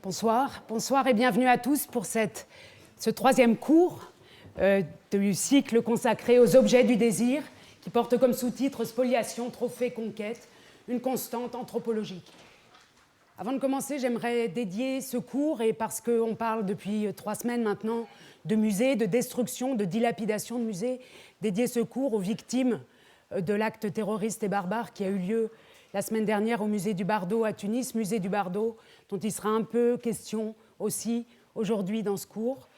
Bonsoir et bienvenue à tous pour ce troisième cours du cycle consacré aux objets du désir qui porte comme sous-titre Spoliation, trophée, conquête, une constante anthropologique. Avant de commencer, j'aimerais dédier ce cours, et parce qu'on parle depuis 3 semaines maintenant de musées, de destruction, de dilapidation de musées, dédier ce cours aux victimes de l'acte terroriste et barbare qui a eu lieu la semaine dernière au musée du Bardo à Tunis, musée du Bardo, dont il sera un peu question aussi aujourd'hui dans ce cours.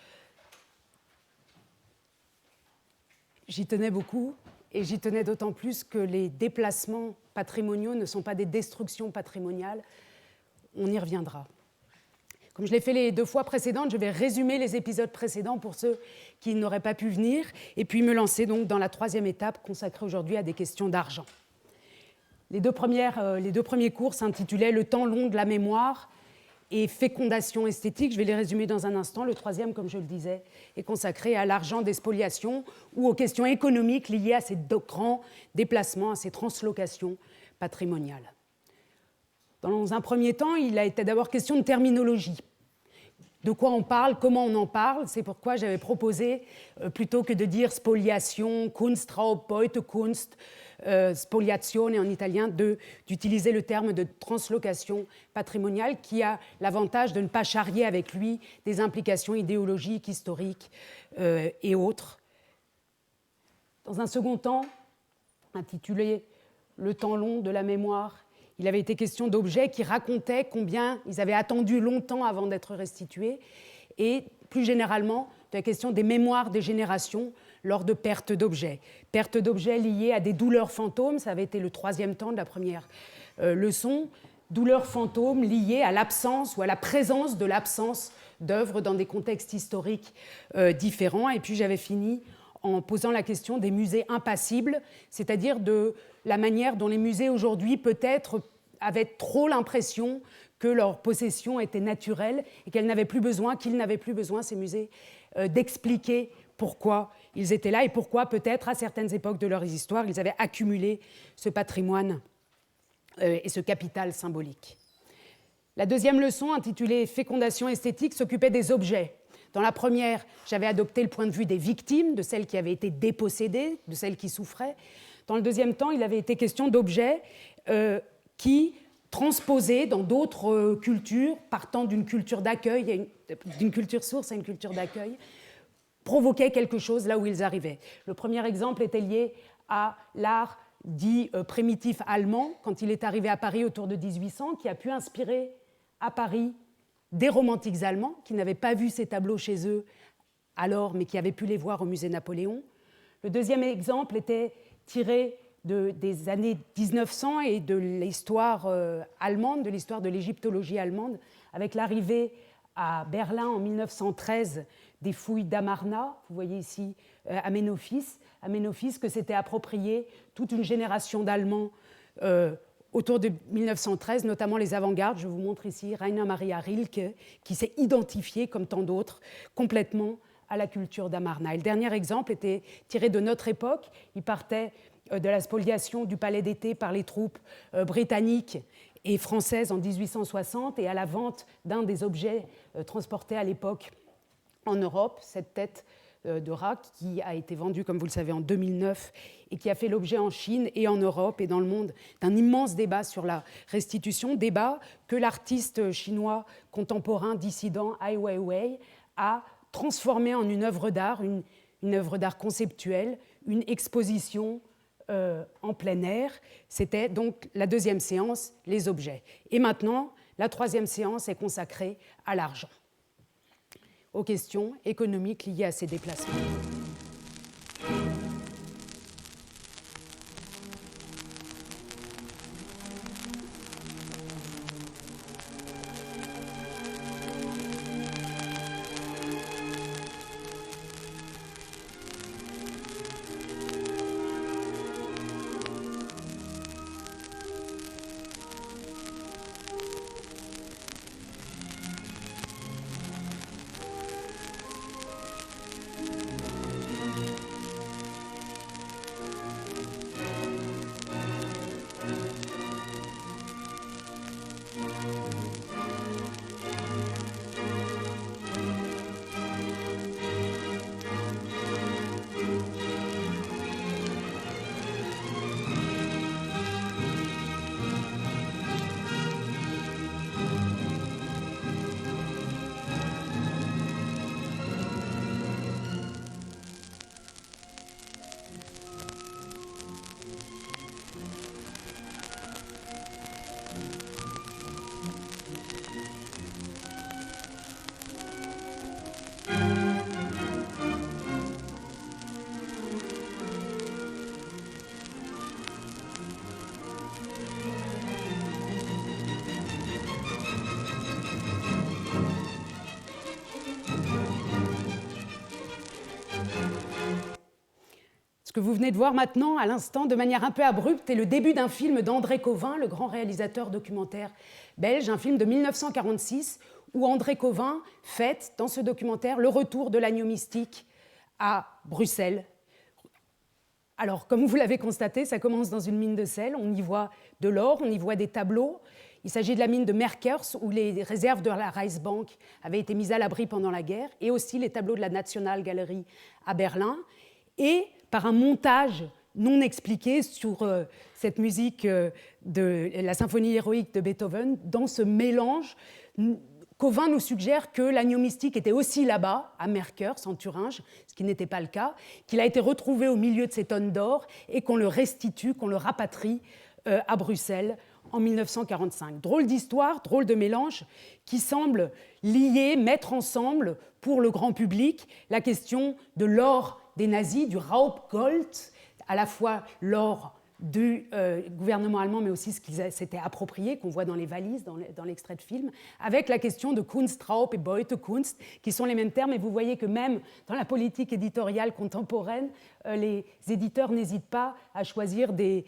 J'y tenais beaucoup, et j'y tenais d'autant plus que les déplacements patrimoniaux ne sont pas des destructions patrimoniales. On y reviendra. Comme je l'ai fait les 2 fois précédentes, je vais résumer les épisodes précédents pour ceux qui n'auraient pas pu venir, et puis me lancer donc dans la 3e étape consacrée aujourd'hui à des questions d'argent. Les deux premiers cours s'intitulaient « Le temps long de la mémoire » et « Fécondation esthétique ». Je vais les résumer dans un instant. Le 3e, comme je le disais, est consacré à l'argent des spoliations ou aux questions économiques liées à ces grands déplacements, à ces translocations patrimoniales. Dans un premier temps, il a été d'abord question de terminologie. De quoi on parle, comment on en parle. C'est pourquoi j'avais proposé, plutôt que de dire spoliation, Kunstraub, Beutekunst, spoliazione en italien, d'utiliser le terme de translocation patrimoniale qui a l'avantage de ne pas charrier avec lui des implications idéologiques, historiques et autres. Dans un second temps, intitulé « Le temps long de la mémoire », il avait été question d'objets qui racontaient combien ils avaient attendu longtemps avant d'être restitués, et plus généralement de la question des mémoires des générations lors de pertes d'objets. Pertes d'objets liées à des douleurs fantômes, ça avait été le 3e temps de la première leçon. Douleurs fantômes liées à l'absence ou à la présence de l'absence d'œuvres dans des contextes historiques différents. Et puis j'avais fini en posant la question des musées impassibles, c'est-à-dire de la manière dont les musées aujourd'hui peut-être avaient trop l'impression que leur possession était naturelle et qu'ils n'avaient plus besoin, ces musées, d'expliquer pourquoi ils étaient là et pourquoi peut-être à certaines époques de leur histoire ils avaient accumulé ce patrimoine et ce capital symbolique. La 2e leçon, intitulée « Fécondation esthétique », s'occupait des objets. Dans la première, j'avais adopté le point de vue des victimes, de celles qui avaient été dépossédées, de celles qui souffraient. Dans le 2e temps, il avait été question d'objets qui, transposés dans d'autres cultures, partant d'une culture d'accueil, d'une culture source à une culture d'accueil, provoquaient quelque chose là où ils arrivaient. Le premier exemple était lié à l'art dit primitif allemand, quand il est arrivé à Paris autour de 1800, qui a pu inspirer à Paris des romantiques allemands qui n'avaient pas vu ces tableaux chez eux alors, mais qui avaient pu les voir au musée Napoléon. Le 2e exemple était tiré des années 1900 et de l'histoire allemande, de l'histoire de l'égyptologie allemande, avec l'arrivée à Berlin en 1913 des fouilles d'Amarna. Vous voyez ici Aménophis que s'était approprié toute une génération d'Allemands autour de 1913, notamment les avant-gardes. Je vous montre ici Rainer Maria Rilke, qui s'est identifié, comme tant d'autres, complètement à la culture d'Amarna. Et le dernier exemple était tiré de notre époque. Il partait de la spoliation du palais d'été par les troupes britanniques et françaises en 1860 et à la vente d'un des objets transportés à l'époque en Europe, cette tête de rat qui a été vendue, comme vous le savez, en 2009 et qui a fait l'objet en Chine et en Europe et dans le monde d'un immense débat sur la restitution, débat que l'artiste chinois contemporain dissident Ai Weiwei a transformé en une œuvre d'art, une œuvre d'art conceptuelle, une exposition en plein air. C'était donc la 2e séance, les objets. Et maintenant, la 3e séance est consacrée à l'argent, aux questions économiques liées à ces déplacements. que vous venez de voir maintenant, à l'instant, de manière un peu abrupte, est le début d'un film d'André Cauvin, le grand réalisateur documentaire belge, un film de 1946, où André Cauvin fête, dans ce documentaire, le retour de l'agneau mystique à Bruxelles. Alors, comme vous l'avez constaté, ça commence dans une mine de sel, on y voit de l'or, on y voit des tableaux. Il s'agit de la mine de Merkers, où les réserves de la Reichsbank avaient été mises à l'abri pendant la guerre, et aussi les tableaux de la Nationalgalerie à Berlin. Et par un montage non expliqué sur cette musique de la symphonie héroïque de Beethoven, dans ce mélange, Cauvin nous suggère que l'agneau mystique était aussi là-bas, à Merkers, en Thuringe, ce qui n'était pas le cas, qu'il a été retrouvé au milieu de ces tonnes d'or et qu'on le restitue, qu'on le rapatrie à Bruxelles en 1945. Drôle d'histoire, drôle de mélange qui semble lier, mettre ensemble pour le grand public la question de l'or des nazis, du Raubgold, à la fois l'or du gouvernement allemand, mais aussi ce qu'ils s'étaient approprié, qu'on voit dans les valises, dans l'extrait de film, avec la question de Kunstraub et Beutekunst, qui sont les mêmes termes, et vous voyez que même dans la politique éditoriale contemporaine, les éditeurs n'hésitent pas à choisir des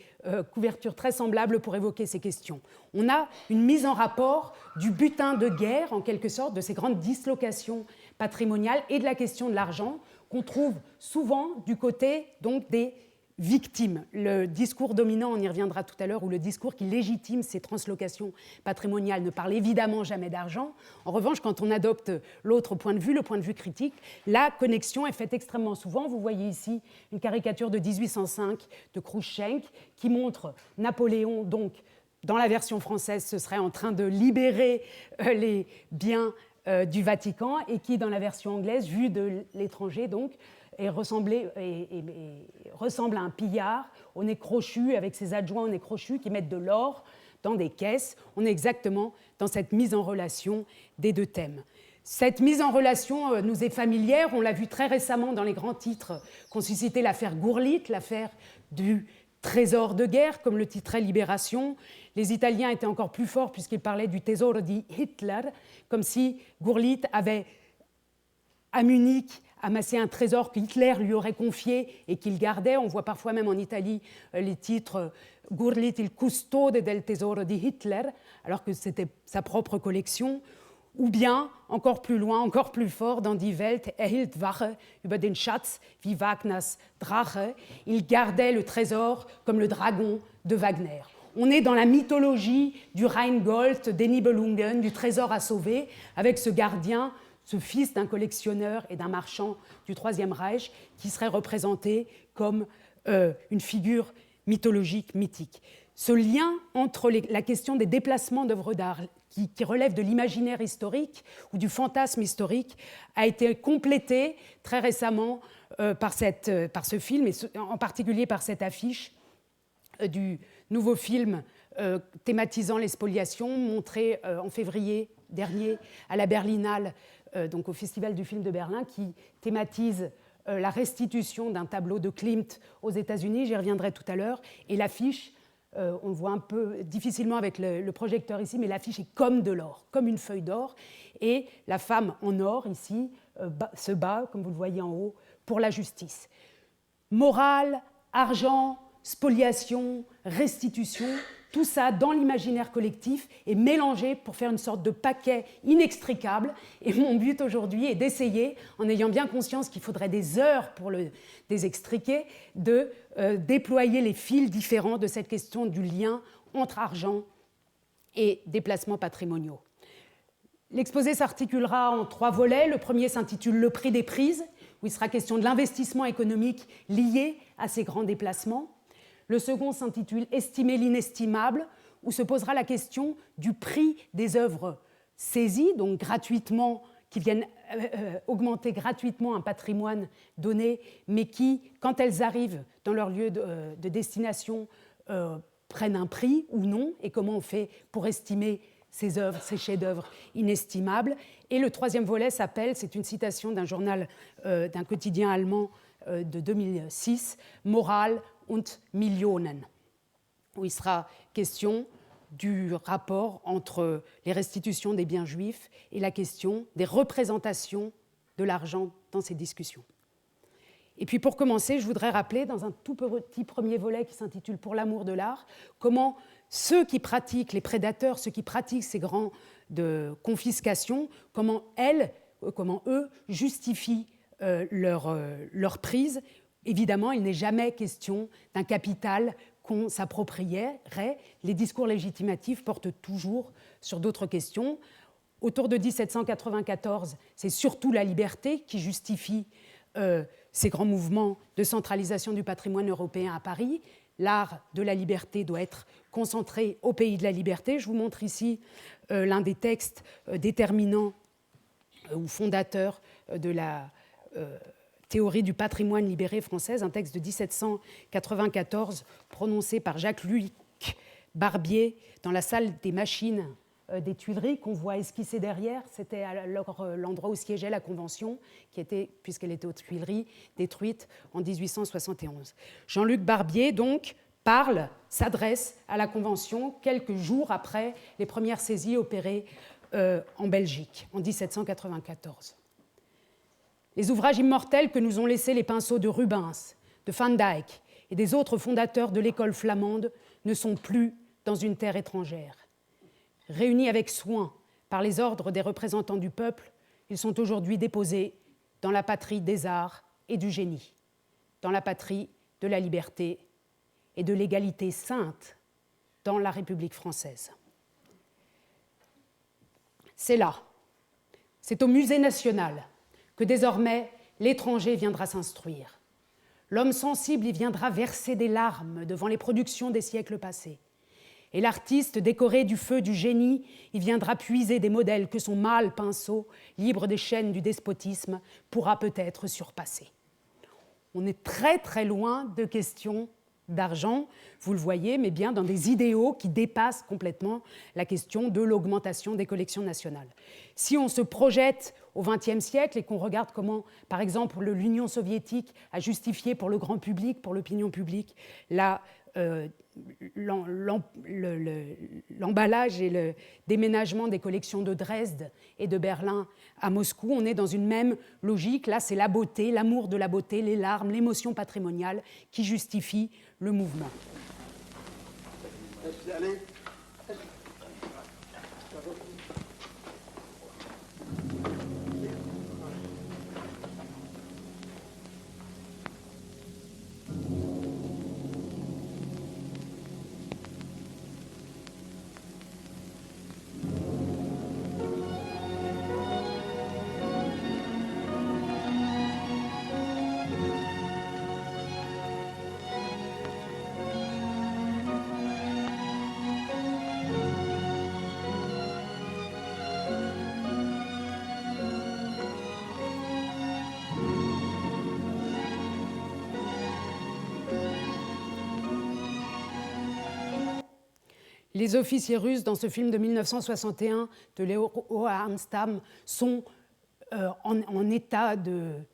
couvertures très semblables pour évoquer ces questions. On a une mise en rapport du butin de guerre, en quelque sorte, de ces grandes dislocations patrimoniales et de la question de l'argent, qu'on trouve souvent du côté donc, des victimes. Le discours dominant, on y reviendra tout à l'heure, ou le discours qui légitime ces translocations patrimoniales ne parle évidemment jamais d'argent. En revanche, quand on adopte l'autre point de vue, le point de vue critique, la connexion est faite extrêmement souvent. Vous voyez ici une caricature de 1805 de Khrouchtchev qui montre Napoléon, donc dans la version française, ce serait en train de libérer les biens du Vatican, et qui, dans la version anglaise, vue de l'étranger, donc, ressemble à un pillard au nez crochu, avec ses adjoints au nez crochu qui mettent de l'or dans des caisses. On est exactement dans cette mise en relation des deux thèmes. Cette mise en relation nous est familière, on l'a vu très récemment dans les grands titres qu'ont suscité l'affaire Gurlitt, l'affaire du trésor de guerre, comme le titrait Libération. Les Italiens étaient encore plus forts puisqu'ils parlaient du tesoro di Hitler, comme si Gurlitt avait à Munich amassé un trésor que Hitler lui aurait confié et qu'il gardait. On voit parfois même en Italie les titres Gurlitt il custode del tesoro di Hitler, alors que c'était sa propre collection. Ou bien, encore plus loin, encore plus fort, dans Die Welt erhielt Wache über den Schatz wie Wagners Drache. Il gardait le trésor comme le dragon de Wagner. On est dans la mythologie du Rheingold, des Nibelungen, du trésor à sauver, avec ce gardien, ce fils d'un collectionneur et d'un marchand du Troisième Reich, qui serait représenté comme une figure mythologique, mythique. Ce lien entre la question des déplacements d'œuvres d'art, qui relève de l'imaginaire historique ou du fantasme historique, a été complété très récemment par ce film, et en particulier par cette affiche du nouveau film thématisant les spoliations, montré en février dernier à la Berlinale, donc au Festival du film de Berlin, qui thématise la restitution d'un tableau de Klimt aux États-Unis. J'y reviendrai tout à l'heure. Et l'affiche, on le voit un peu difficilement avec le projecteur ici, mais l'affiche est comme de l'or, comme une feuille d'or. Et la femme en or, ici, se bat, comme vous le voyez en haut, pour la justice. Morale, argent, spoliation, restitution, tout ça dans l'imaginaire collectif est mélangé pour faire une sorte de paquet inextricable. Et mon but aujourd'hui est d'essayer, en ayant bien conscience qu'il faudrait des heures pour le désextriquer, de déployer les fils différents de cette question du lien entre argent et déplacements patrimoniaux. L'exposé s'articulera en 3 volets. Le premier s'intitule « Le prix des prises », où il sera question de l'investissement économique lié à ces grands déplacements. Le second s'intitule « Estimer l'inestimable », où se posera la question du prix des œuvres saisies, donc gratuitement, qui viennent augmenter gratuitement un patrimoine donné, mais qui, quand elles arrivent dans leur lieu de destination, prennent un prix ou non, et comment on fait pour estimer ces œuvres, ces chefs-d'œuvre inestimables. Et le troisième volet s'appelle, c'est une citation d'un journal, d'un quotidien allemand de 2006, « Moral und Millionen », où il sera question du rapport entre les restitutions des biens juifs et la question des représentations de l'argent dans ces discussions. Et puis pour commencer, je voudrais rappeler, dans un tout petit premier volet qui s'intitule « Pour l'amour de l'art », comment ceux qui pratiquent, les prédateurs, ceux qui pratiquent ces grands de confiscation, comment eux justifient leur prise. Évidemment, il n'est jamais question d'un capital qu'on s'approprierait. Les discours légitimatifs portent toujours sur d'autres questions. Autour de 1794, c'est surtout la liberté qui justifie ces grands mouvements de centralisation du patrimoine européen à Paris. L'art de la liberté doit être concentré au pays de la liberté. Je vous montre ici l'un des textes déterminants ou fondateurs de la théorie du patrimoine libéré française, un texte de 1794 prononcé par Jacques-Louis Barbier dans la salle des machines des Tuileries, qu'on voit esquisser derrière. C'était l'endroit où siégeait la Convention, qui était, puisqu'elle était aux Tuileries, détruite en 1871. Jean-Luc Barbier, donc, s'adresse à la Convention quelques jours après les premières saisies opérées en Belgique, en 1794. Les ouvrages immortels que nous ont laissés les pinceaux de Rubens, de Van Dyck et des autres fondateurs de l'école flamande ne sont plus dans une terre étrangère. Réunis avec soin par les ordres des représentants du peuple, ils sont aujourd'hui déposés dans la patrie des arts et du génie, dans la patrie de la liberté et de l'égalité sainte dans la République française. C'est là, c'est au Musée national que désormais l'étranger viendra s'instruire. L'homme sensible y viendra verser des larmes devant les productions des siècles passés. Et l'artiste décoré du feu du génie y viendra puiser des modèles que son mâle pinceau, libre des chaînes du despotisme, pourra peut-être surpasser. On est très très loin de questions d'argent, vous le voyez, mais bien dans des idéaux qui dépassent complètement la question de l'augmentation des collections nationales. Si on se projette au XXe siècle et qu'on regarde comment, par exemple, l'Union soviétique a justifié pour le grand public, pour l'opinion publique, l'emballage et le déménagement des collections de Dresde et de Berlin à Moscou, on est dans une même logique. Là, c'est la beauté, l'amour de la beauté, les larmes, l'émotion patrimoniale qui justifie le mouvement. Allez. Les officiers russes, dans ce film de 1961 de Leo Arnstam, sont en état de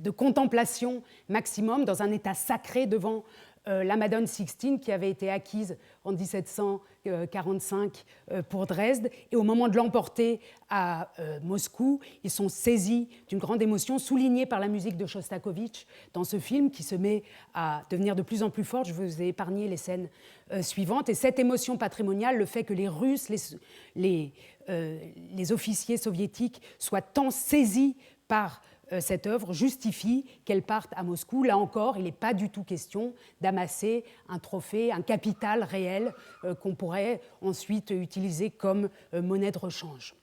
contemplation maximum, dans un état sacré devant la Madone Sixtine qui avait été acquise en 1745 pour Dresde. Et au moment de l'emporter à Moscou, ils sont saisis d'une grande émotion, soulignée par la musique de Shostakovich dans ce film qui se met à devenir de plus en plus forte. Je vous ai épargné les scènes suivantes. Et cette émotion patrimoniale, le fait que les Russes, les officiers soviétiques soient tant saisis par cette œuvre justifie qu'elle parte à Moscou. Là encore, il n'est pas du tout question d'amasser un trophée, un capital réel qu'on pourrait ensuite utiliser comme monnaie de rechange.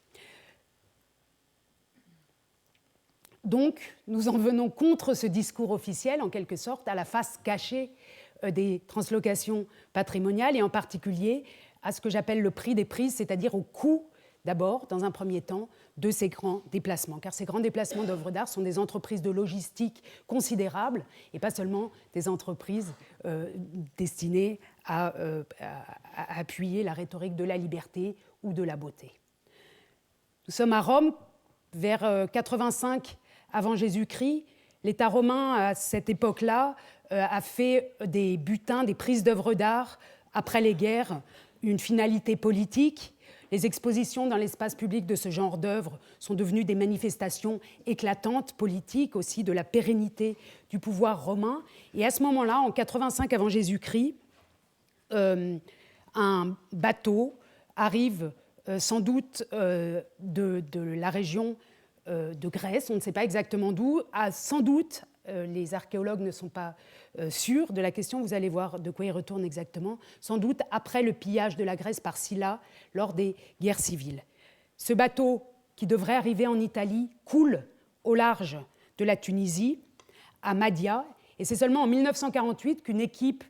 Donc, nous en venons contre ce discours officiel, en quelque sorte, à la face cachée des translocations patrimoniales et en particulier à ce que j'appelle le prix des prises, c'est-à-dire au coût, d'abord, dans un premier temps, de ces grands déplacements. Car ces grands déplacements d'œuvres d'art sont des entreprises de logistique considérables et pas seulement des entreprises destinées à appuyer la rhétorique de la liberté ou de la beauté. Nous sommes à Rome, vers 85 avant Jésus-Christ. L'État romain, à cette époque-là, a fait des butins, des prises d'œuvres d'art, après les guerres, une finalité politique. les expositions dans l'espace public de ce genre d'œuvres sont devenues des manifestations éclatantes, politiques aussi, de la pérennité du pouvoir romain. Et à ce moment-là, en 85 avant Jésus-Christ, un bateau arrive sans doute de la région de Grèce, on ne sait pas exactement d'où, sans doute, les archéologues ne sont pas sûrs de la question, vous allez voir de quoi il retourne exactement, sans doute après le pillage de la Grèce par Sylla lors des guerres civiles. Ce bateau, qui devrait arriver en Italie, coule au large de la Tunisie, à Mahdia, et c'est seulement en 1948 qu'une équipe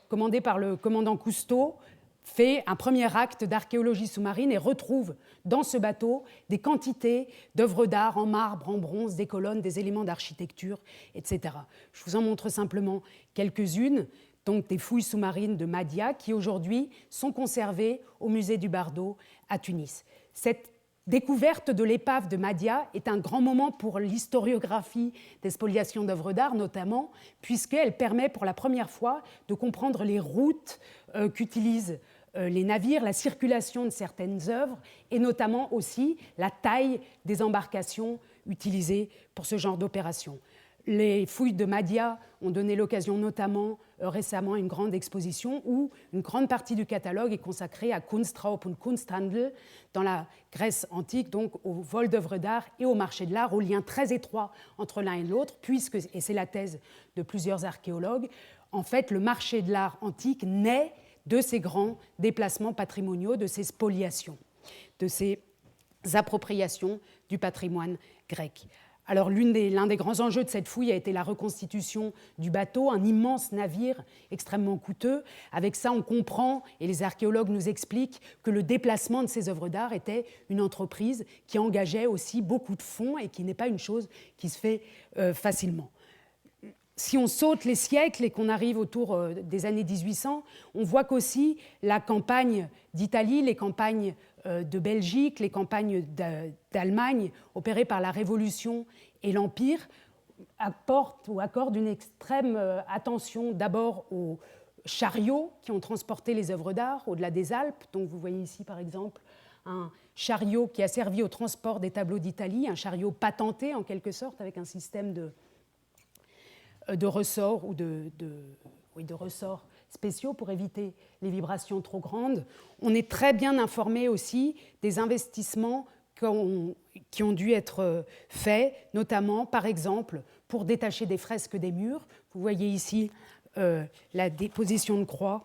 commandée par le commandant Cousteau fait un premier acte d'archéologie sous-marine et retrouve dans ce bateau des quantités d'œuvres d'art en marbre, en bronze, des colonnes, des éléments d'architecture, etc. Je vous en montre simplement quelques-unes, donc des fouilles sous-marines de Mahdia qui aujourd'hui sont conservées au musée du Bardo à Tunis. Cette découverte de l'épave de Mahdia est un grand moment pour l'historiographie des spoliations d'œuvres d'art notamment, puisqu'elle permet pour la première fois de comprendre les routes qu'utilisent les navires, la circulation de certaines œuvres et notamment aussi la taille des embarcations utilisées pour ce genre d'opération. Les fouilles de Mahdia ont donné l'occasion notamment récemment à une grande exposition où une grande partie du catalogue est consacrée à Kunstraub und Kunsthandel dans la Grèce antique, donc au vol d'œuvres d'art et au marché de l'art, au lien très étroit entre l'un et l'autre, puisque, et c'est la thèse de plusieurs archéologues, en fait le marché de l'art antique naît de ces grands déplacements patrimoniaux, de ces spoliations, de ces appropriations du patrimoine grec. Alors l'un des grands enjeux de cette fouille a été la reconstitution du bateau, un immense navire extrêmement coûteux. Avec ça, on comprend, et les archéologues nous expliquent, que le déplacement de ces œuvres d'art était une entreprise qui engageait aussi beaucoup de fonds et qui n'est pas une chose qui se fait facilement. Si on saute les siècles et qu'on arrive autour des années 1800, on voit qu'aussi la campagne d'Italie, les campagnes de Belgique, les campagnes d'Allemagne opérées par la Révolution et l'Empire apportent ou accordent une extrême attention d'abord aux chariots qui ont transporté les œuvres d'art au-delà des Alpes. Donc vous voyez ici par exemple un chariot qui a servi au transport des tableaux d'Italie, un chariot patenté en quelque sorte avec un système de ressorts ou de ressorts spéciaux pour éviter les vibrations trop grandes. On est très bien informé aussi des investissements qui ont dû être faits, notamment, par exemple, pour détacher des fresques des murs. Vous voyez ici la déposition de croix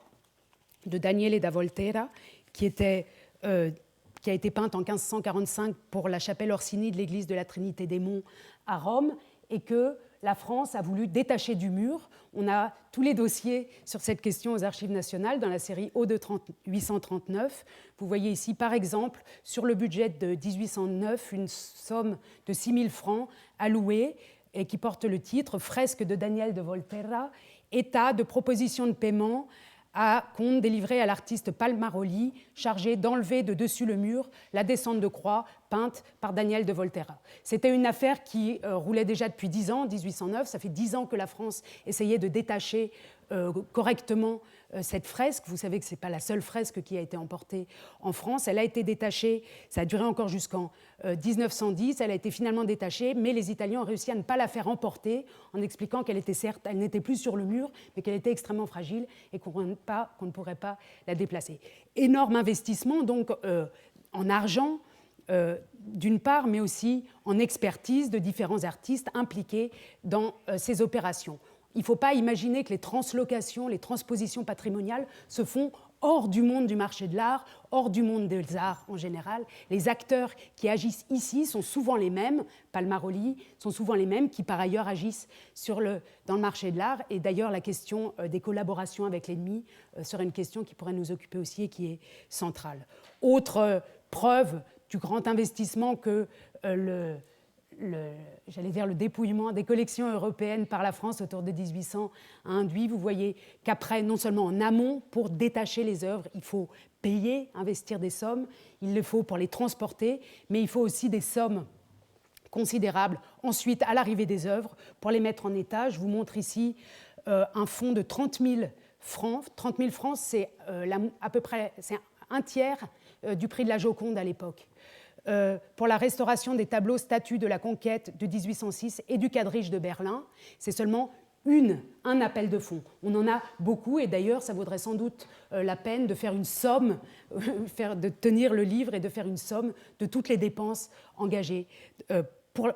de Daniele da Volterra, qui a été peinte en 1545 pour la chapelle Orsini de l'église de la Trinité des Monts à Rome, et que la France a voulu détacher du mur. On a tous les dossiers sur cette question aux Archives nationales dans la série O de 839. Vous voyez ici, par exemple, sur le budget de 1809, une somme de 6 000 francs allouée et qui porte le titre « Fresque de Daniel de Volterra, état de proposition de paiement à compte délivré à l'artiste Palmaroli, chargé d'enlever de dessus le mur la descente de croix peinte par Daniel de Volterra. » C'était une affaire qui roulait déjà depuis 10 ans, 1809. Ça fait 10 ans que la France essayait de détacher correctement cette fresque. Vous savez que ce n'est pas la seule fresque qui a été emportée en France. Elle a été détachée, ça a duré encore jusqu'en 1910. Elle a été finalement détachée, mais les Italiens ont réussi à ne pas la faire emporter en expliquant qu'elle était certes, elle n'était plus sur le mur, mais qu'elle était extrêmement fragile et qu'on ne pourrait pas la déplacer. Énorme investissement, donc en argent, d'une part, mais aussi en expertise de différents artistes impliqués dans ces opérations. Il ne faut pas imaginer que les translocations, les transpositions patrimoniales se font hors du monde du marché de l'art, hors du monde des arts en général. Les acteurs qui agissent ici sont souvent les mêmes, Palmaroli, sont souvent les mêmes qui par ailleurs agissent dans le marché de l'art. Et d'ailleurs, la question des collaborations avec l'ennemi serait une question qui pourrait nous occuper aussi et qui est centrale. Autre preuve du grand investissement que le dépouillement des collections européennes par la France autour de 1800 a induit. Vous voyez qu'après, non seulement en amont, pour détacher les œuvres, il faut payer, investir des sommes, il le faut pour les transporter, mais il faut aussi des sommes considérables ensuite à l'arrivée des œuvres pour les mettre en état. Je vous montre ici un fonds de 30 000 francs. 30 000 francs, c'est à peu près un tiers du prix de la Joconde à l'époque, pour la restauration des tableaux statues de la conquête de 1806 et du quadrige de Berlin. C'est seulement un appel de fonds. On en a beaucoup, et d'ailleurs, ça vaudrait sans doute la peine de faire une somme, de tenir le livre et de faire une somme de toutes les dépenses engagées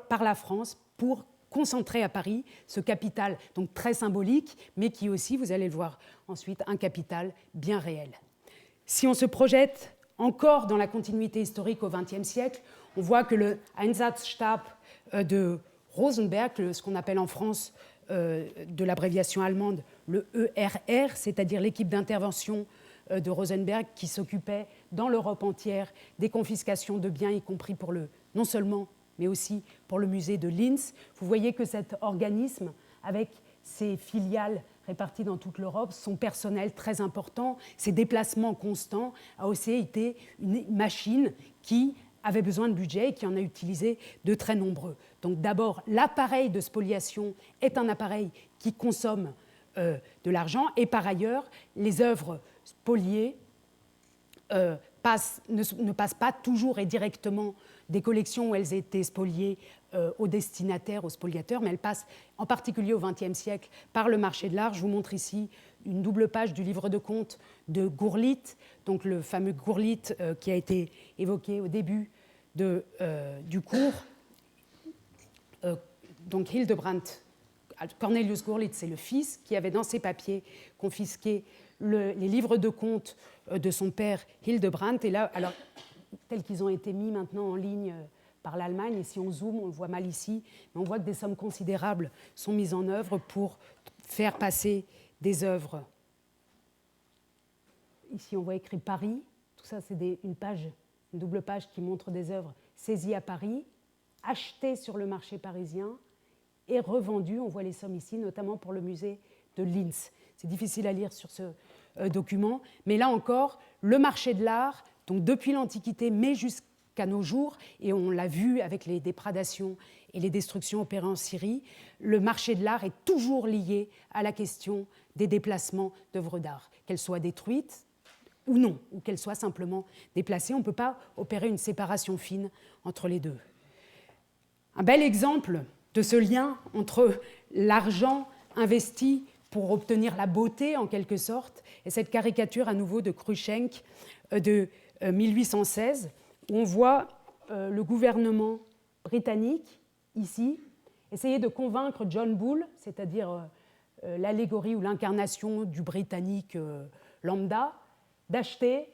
par la France pour concentrer à Paris ce capital donc très symbolique, mais qui aussi, vous allez le voir ensuite, un capital bien réel. Si on se projette encore dans la continuité historique au XXe siècle, on voit que le Einsatzstab de Rosenberg, ce qu'on appelle en France de l'abréviation allemande le ERR, c'est-à-dire l'équipe d'intervention de Rosenberg qui s'occupait dans l'Europe entière des confiscations de biens, y compris pour non seulement, mais aussi pour le musée de Linz. Vous voyez que cet organisme, avec ses filiales réparties dans toute l'Europe, son personnel très important, ses déplacements constants, a aussi été une machine qui avait besoin de budget et qui en a utilisé de très nombreux. Donc d'abord, l'appareil de spoliation est un appareil qui consomme de l'argent, et par ailleurs, les œuvres spoliées ne passent pas toujours et directement des collections où elles étaient spoliées aux destinataires, aux spoliateurs, mais elles passent en particulier au XXe siècle par le marché de l'art. Je vous montre ici une double page du livre de comptes de Gurlitt, donc le fameux Gurlitt qui a été évoqué au début du cours. Donc Hildebrandt, Cornelius Gurlitt, c'est le fils qui avait dans ses papiers confisqué les livres de comptes de son père Hildebrandt. Et là, alors, tels qu'ils ont été mis maintenant en ligne par l'Allemagne, et si on zoome, on le voit mal ici, mais on voit que des sommes considérables sont mises en œuvre pour faire passer des œuvres. Ici, on voit écrit Paris. Tout ça, c'est une double page qui montre des œuvres saisies à Paris, achetées sur le marché parisien et revendues. On voit les sommes ici, notamment pour le musée de Linz. C'est difficile à lire sur ce document, mais là encore, le marché de l'art, donc depuis l'Antiquité, mais jusqu'à nos jours, et on l'a vu avec les déprédations et les destructions opérées en Syrie, le marché de l'art est toujours lié à la question des déplacements d'œuvres d'art, qu'elles soient détruites ou non, ou qu'elles soient simplement déplacées. On ne peut pas opérer une séparation fine entre les deux. Un bel exemple de ce lien entre l'argent investi pour obtenir la beauté, en quelque sorte, est cette caricature à nouveau de Cruikshank de 1816, où on voit le gouvernement britannique, ici, essayer de convaincre John Bull, c'est-à-dire l'allégorie ou l'incarnation du britannique lambda, d'acheter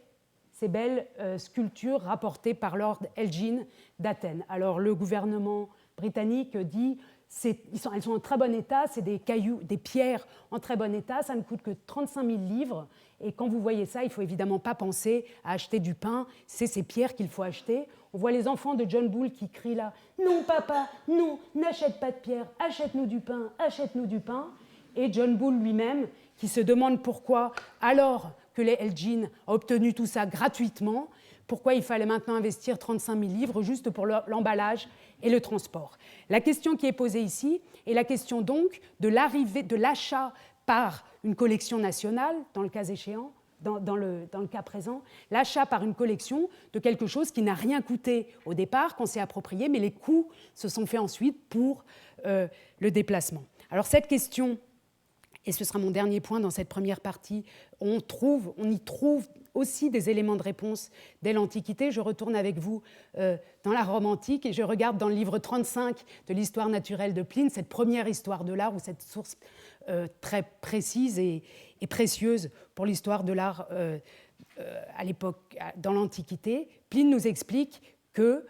ces belles sculptures rapportées par Lord Elgin d'Athènes. Alors le gouvernement britannique dit elles sont en très bon état, c'est des cailloux, des pierres en très bon état, ça ne coûte que 35 000 livres, et quand vous voyez ça, il ne faut évidemment pas penser à acheter du pain, c'est ces pierres qu'il faut acheter. On voit les enfants de John Bull qui crient là « Non papa, non, n'achète pas de pierres, achète-nous du pain, achète-nous du pain », et John Bull lui-même qui se demande pourquoi, alors que les Elgin a obtenu tout ça gratuitement, pourquoi il fallait maintenant investir 35 000 livres juste pour l'emballage et le transport. La question qui est posée ici est la question donc de l'arrivée, de l'achat par une collection nationale, dans le cas échéant, dans le cas présent, l'achat par une collection de quelque chose qui n'a rien coûté au départ, qu'on s'est approprié, mais les coûts se sont faits ensuite pour le déplacement. Alors cette question, et ce sera mon dernier point dans cette première partie, on y trouve aussi des éléments de réponse dès l'Antiquité. Je retourne avec vous dans la Rome antique et je regarde dans le livre 35 de l'histoire naturelle de Pline, cette première histoire de l'art, ou cette source très précise et précieuse pour l'histoire de l'art à l'époque, dans l'Antiquité. Pline nous explique que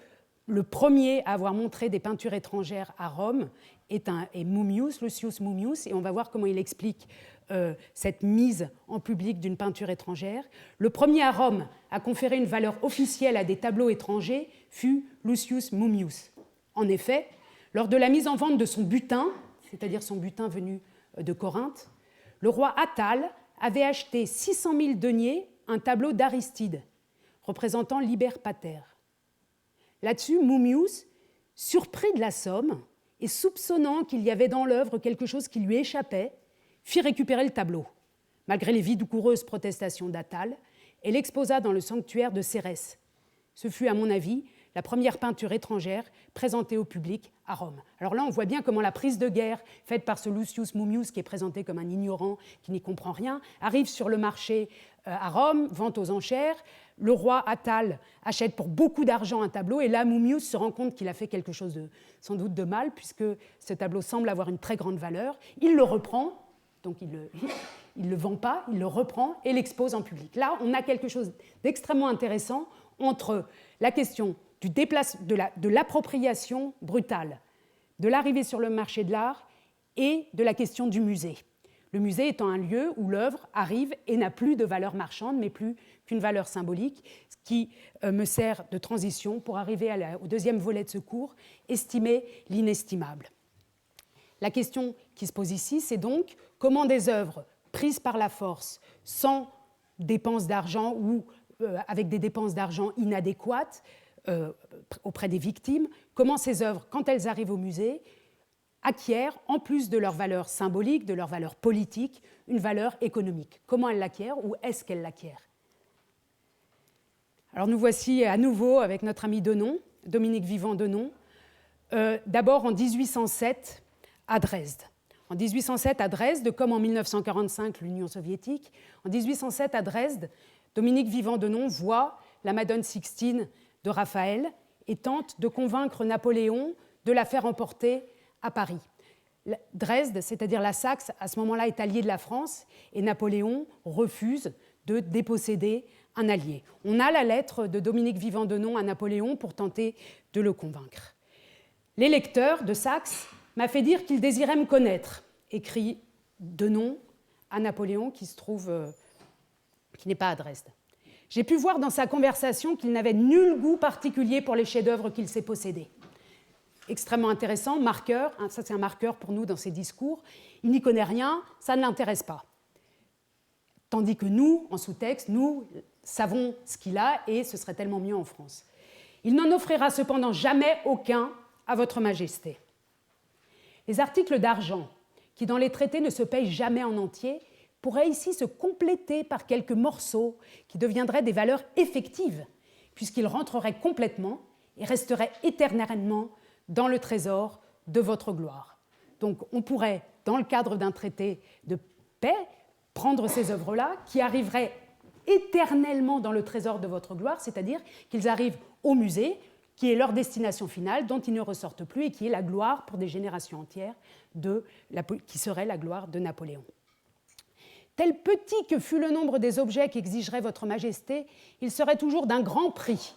le premier à avoir montré des peintures étrangères à Rome est Mummius, Lucius Mummius, et on va voir comment il explique cette mise en public d'une peinture étrangère. Le premier à Rome à conférer une valeur officielle à des tableaux étrangers fut Lucius Mummius. En effet, lors de la mise en vente de son butin, c'est-à-dire son butin venu de Corinthe, le roi Attale avait acheté 600 000 deniers un tableau d'Aristide, représentant Liber Pater. Là-dessus, Mummius, surpris de la somme et soupçonnant qu'il y avait dans l'œuvre quelque chose qui lui échappait, fit récupérer le tableau. Malgré les vigoureuses protestations d'Attale, et l'exposa dans le sanctuaire de Cérès. Ce fut, à mon avis, la première peinture étrangère présentée au public à Rome. Alors là, on voit bien comment la prise de guerre faite par ce Lucius Mummius, qui est présenté comme un ignorant qui n'y comprend rien, arrive sur le marché à Rome, vente aux enchères. Le roi Attal achète pour beaucoup d'argent un tableau, et là, Mummius se rend compte qu'il a fait quelque chose sans doute de mal, puisque ce tableau semble avoir une très grande valeur. Il le reprend, donc il ne le vend pas, il le reprend et l'expose en public. Là, on a quelque chose d'extrêmement intéressant entre la question de l'appropriation brutale, de l'arrivée sur le marché de l'art et de la question du musée. Le musée étant un lieu où l'œuvre arrive et n'a plus de valeur marchande, mais plus qu'une valeur symbolique, ce qui me sert de transition pour arriver au deuxième volet de ce cours, estimer l'inestimable. La question qui se pose ici, c'est donc comment des œuvres prises par la force, sans dépenses d'argent ou avec des dépenses d'argent inadéquates auprès des victimes, comment ces œuvres, quand elles arrivent au musée, acquièrent, en plus de leur valeur symbolique, de leur valeur politique, une valeur économique. Comment elles l'acquièrent ou est-ce qu'elles l'acquièrent? Alors nous voici à nouveau avec notre ami Denon, Dominique Vivant-Denon, d'abord en 1807 à Dresde. En 1807 à Dresde, comme en 1945 l'Union soviétique, en 1807 à Dresde, Dominique Vivant-Denon voit la Madone Sixtine de Raphaël et tente de convaincre Napoléon de la faire emporter à Paris. Dresde, c'est-à-dire la Saxe, à ce moment-là est alliée de la France et Napoléon refuse de déposséder un allié. On a la lettre de Dominique Vivant-Denon à Napoléon pour tenter de le convaincre. L'électeur de Saxe m'a fait dire qu'il désirait me connaître, écrit Denon à Napoléon qui n'est pas à Dresde. J'ai pu voir dans sa conversation qu'il n'avait nul goût particulier pour les chefs-d'œuvre qu'il s'est possédés. Extrêmement intéressant, marqueur, ça c'est un marqueur pour nous dans ses discours. Il n'y connaît rien, ça ne l'intéresse pas. Tandis que nous, en sous-texte, nous savons ce qu'il a et ce serait tellement mieux en France. Il n'en offrira cependant jamais aucun à votre Majesté. Les articles d'argent, qui dans les traités ne se payent jamais en entier, pourraient ici se compléter par quelques morceaux qui deviendraient des valeurs effectives, puisqu'ils rentreraient complètement et resteraient éternellement dans le trésor de votre gloire. Donc on pourrait, dans le cadre d'un traité de paix, prendre ces œuvres-là qui arriveraient éternellement dans le trésor de votre gloire, c'est-à-dire qu'ils arrivent au musée, qui est leur destination finale, dont ils ne ressortent plus et qui est la gloire pour des générations entières, qui serait la gloire de Napoléon. Tel petit que fût le nombre des objets qu'exigerait votre Majesté, il serait toujours d'un grand prix.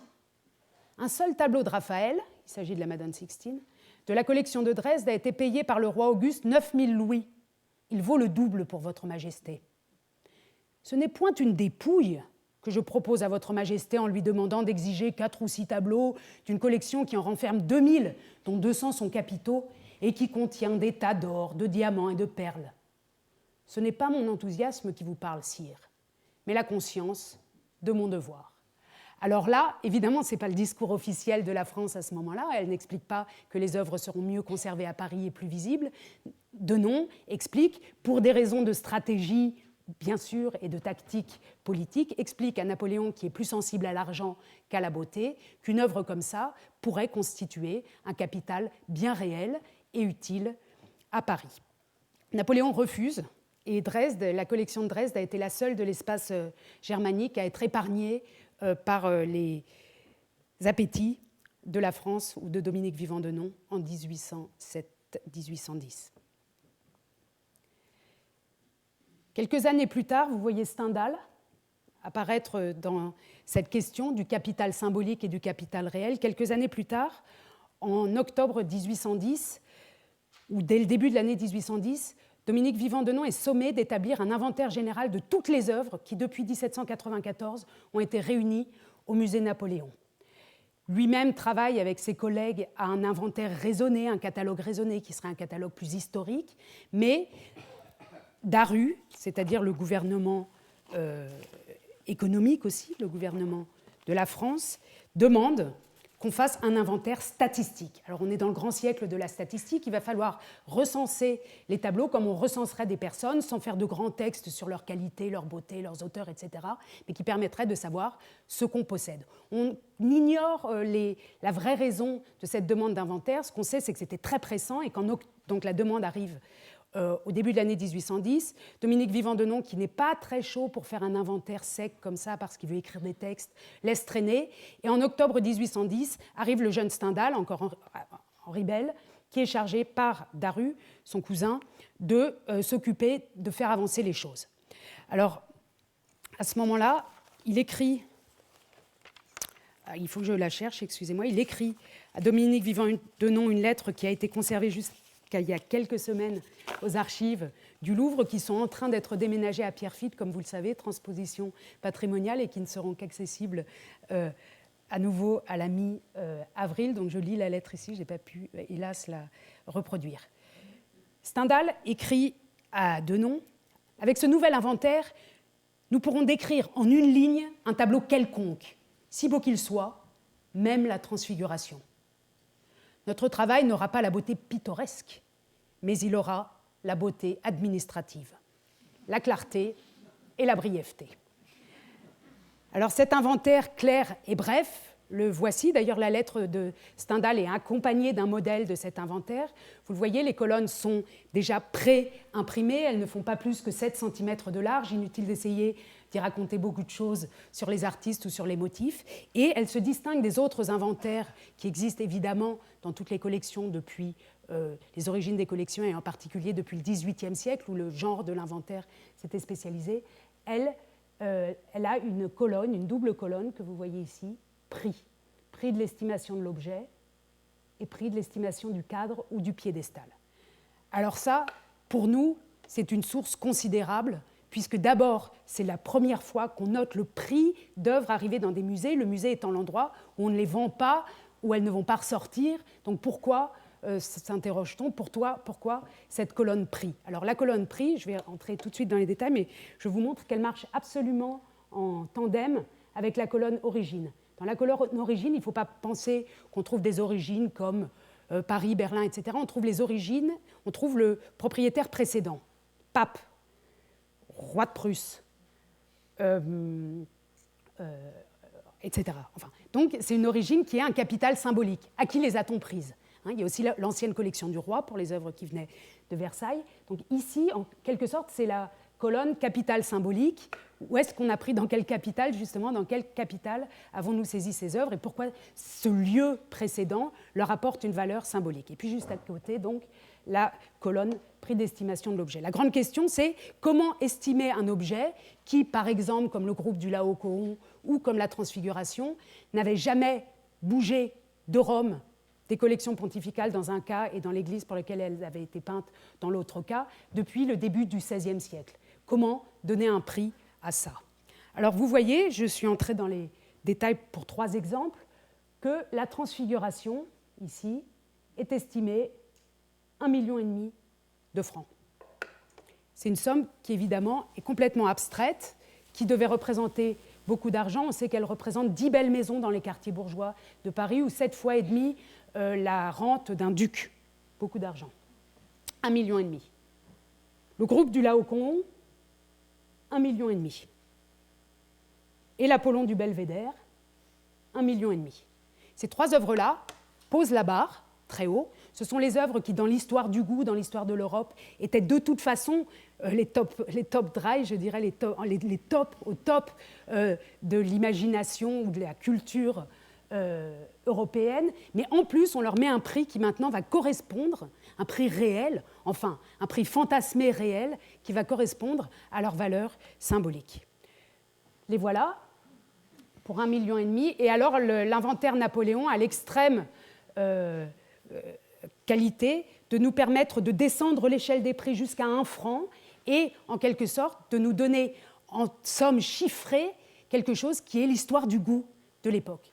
Un seul tableau de Raphaël, il s'agit de la Madone Sixtine, de la collection de Dresde a été payé par le roi Auguste 9000 louis. Il vaut le double pour votre Majesté. Ce n'est point une dépouille que je propose à votre Majesté en lui demandant d'exiger 4 ou 6 tableaux d'une collection qui en renferme 2000, dont 200 sont capitaux, et qui contient des tas d'or, de diamants et de perles. Ce n'est pas mon enthousiasme qui vous parle, sire, mais la conscience de mon devoir. Alors là, évidemment, ce n'est pas le discours officiel de la France à ce moment-là. Elle n'explique pas que les œuvres seront mieux conservées à Paris et plus visibles. Denon explique, pour des raisons de stratégie, bien sûr, et de tactique politique, explique à Napoléon, qui est plus sensible à l'argent qu'à la beauté, qu'une œuvre comme ça pourrait constituer un capital bien réel et utile à Paris. Napoléon refuse. Et Dresde, la collection de Dresde a été la seule de l'espace germanique à être épargnée par les appétits de la France ou de Dominique Vivant-Denon en 1807-1810. Quelques années plus tard, vous voyez Stendhal apparaître dans cette question du capital symbolique et du capital réel. Quelques années plus tard, en octobre 1810, ou dès le début de l'année 1810, Dominique Vivant-Denon est sommé d'établir un inventaire général de toutes les œuvres qui, depuis 1794, ont été réunies au musée Napoléon. Lui-même travaille avec ses collègues à un inventaire raisonné, un catalogue raisonné qui serait un catalogue plus historique, mais Daru, c'est-à-dire le gouvernement économique aussi, le gouvernement de la France, demande qu'on fasse un inventaire statistique. Alors on est dans le grand siècle de la statistique, il va falloir recenser les tableaux comme on recenserait des personnes, sans faire de grands textes sur leur qualité, leur beauté, leurs auteurs, etc., mais qui permettraient de savoir ce qu'on possède. On ignore la vraie raison de cette demande d'inventaire. Ce qu'on sait, c'est que c'était très pressant et donc la demande arrive au début de l'année 1810, Dominique Vivant-Denon, qui n'est pas très chaud pour faire un inventaire sec comme ça parce qu'il veut écrire des textes, laisse traîner. Et en octobre 1810, arrive le jeune Stendhal, encore Henri Bell, qui est chargé par Daru, son cousin, de s'occuper de faire avancer les choses. Alors, à ce moment-là, il écrit, il faut que je la cherche, excusez-moi, il écrit à Dominique Vivant-Denon une lettre qui a été conservée jusqu'à il y a quelques semaines aux archives du Louvre, qui sont en train d'être déménagées à Pierrefitte, comme vous le savez, transposition patrimoniale, et qui ne seront qu'accessibles à nouveau à la mi-avril. Donc je lis la lettre ici, je n'ai pas pu, hélas, la reproduire. Stendhal écrit à Denon, « Avec ce nouvel inventaire, nous pourrons décrire en une ligne un tableau quelconque, si beau qu'il soit, même la transfiguration. Notre travail n'aura pas la beauté pittoresque, mais il aura la beauté administrative, la clarté et la brièveté. » Alors cet inventaire clair et bref, le voici. D'ailleurs, la lettre de Stendhal est accompagnée d'un modèle de cet inventaire. Vous le voyez, les colonnes sont déjà pré-imprimées, elles ne font pas plus que 7 cm de large. Inutile d'essayer d'y raconter beaucoup de choses sur les artistes ou sur les motifs. Et elles se distinguent des autres inventaires qui existent évidemment dans toutes les collections depuis les origines des collections, et en particulier depuis le XVIIIe siècle, où le genre de l'inventaire s'était spécialisé. Elle a une colonne, une double colonne que vous voyez ici, prix de l'estimation de l'objet et prix de l'estimation du cadre ou du piédestal. Alors ça, pour nous, c'est une source considérable, puisque d'abord, c'est la première fois qu'on note le prix d'œuvres arrivées dans des musées, le musée étant l'endroit où on ne les vend pas, où elles ne vont pas ressortir. Donc pourquoi, s'interroge-t-on, pourquoi cette colonne prix? Alors la colonne prix, je vais entrer tout de suite dans les détails, mais je vous montre qu'elle marche absolument en tandem avec la colonne origine. Dans la colonne origine, il ne faut pas penser qu'on trouve des origines comme Paris, Berlin, etc. On trouve les origines, on trouve le propriétaire précédent, pape, roi de Prusse, etc. Enfin, donc c'est une origine qui est un capital symbolique. À qui les a-t-on prises? Il y a aussi l'ancienne collection du roi pour les œuvres qui venaient de Versailles. Donc ici, en quelque sorte, c'est la colonne capital symbolique. Où est-ce qu'on a pris, dans quel capital, justement, dans quel capital avons-nous saisi ces œuvres et pourquoi ce lieu précédent leur apporte une valeur symbolique. Et puis juste à côté, donc, la colonne prix d'estimation de l'objet. La grande question, c'est comment estimer un objet qui, par exemple, comme le groupe du Laocoon ou comme la Transfiguration, n'avait jamais bougé de Rome, des collections pontificales dans un cas et dans l'église pour laquelle elles avaient été peintes dans l'autre cas, depuis le début du XVIe siècle. Comment donner un prix à ça? Alors vous voyez, je suis entrée dans les détails pour 3 exemples, que la Transfiguration, ici, est estimée 1,5 million de francs. C'est une somme qui, évidemment, est complètement abstraite, qui devait représenter beaucoup d'argent. On sait qu'elle représente 10 belles maisons dans les quartiers bourgeois de Paris, ou 7 fois et demi la rente d'un duc. Beaucoup d'argent. 1,5 million. Le groupe du Laocoon, 1,5 million. Et l'Apollon du Belvédère, 1,5 million. Ces 3 œuvres-là posent la barre très haut. Ce sont les œuvres qui, dans l'histoire du goût, dans l'histoire de l'Europe, étaient de toute façon les top dry, je dirais, les top au top de l'imagination ou de la culture européenne. Mais en plus, on leur met un prix qui maintenant va correspondre, un prix réel, enfin, un prix fantasmé réel, qui va correspondre à leur valeur symbolique. Les voilà, pour 1,5 million. Et alors, l'inventaire Napoléon a l'extrême qualité de nous permettre de descendre l'échelle des prix jusqu'à 1 franc et, en quelque sorte, de nous donner en somme chiffrée quelque chose qui est l'histoire du goût de l'époque.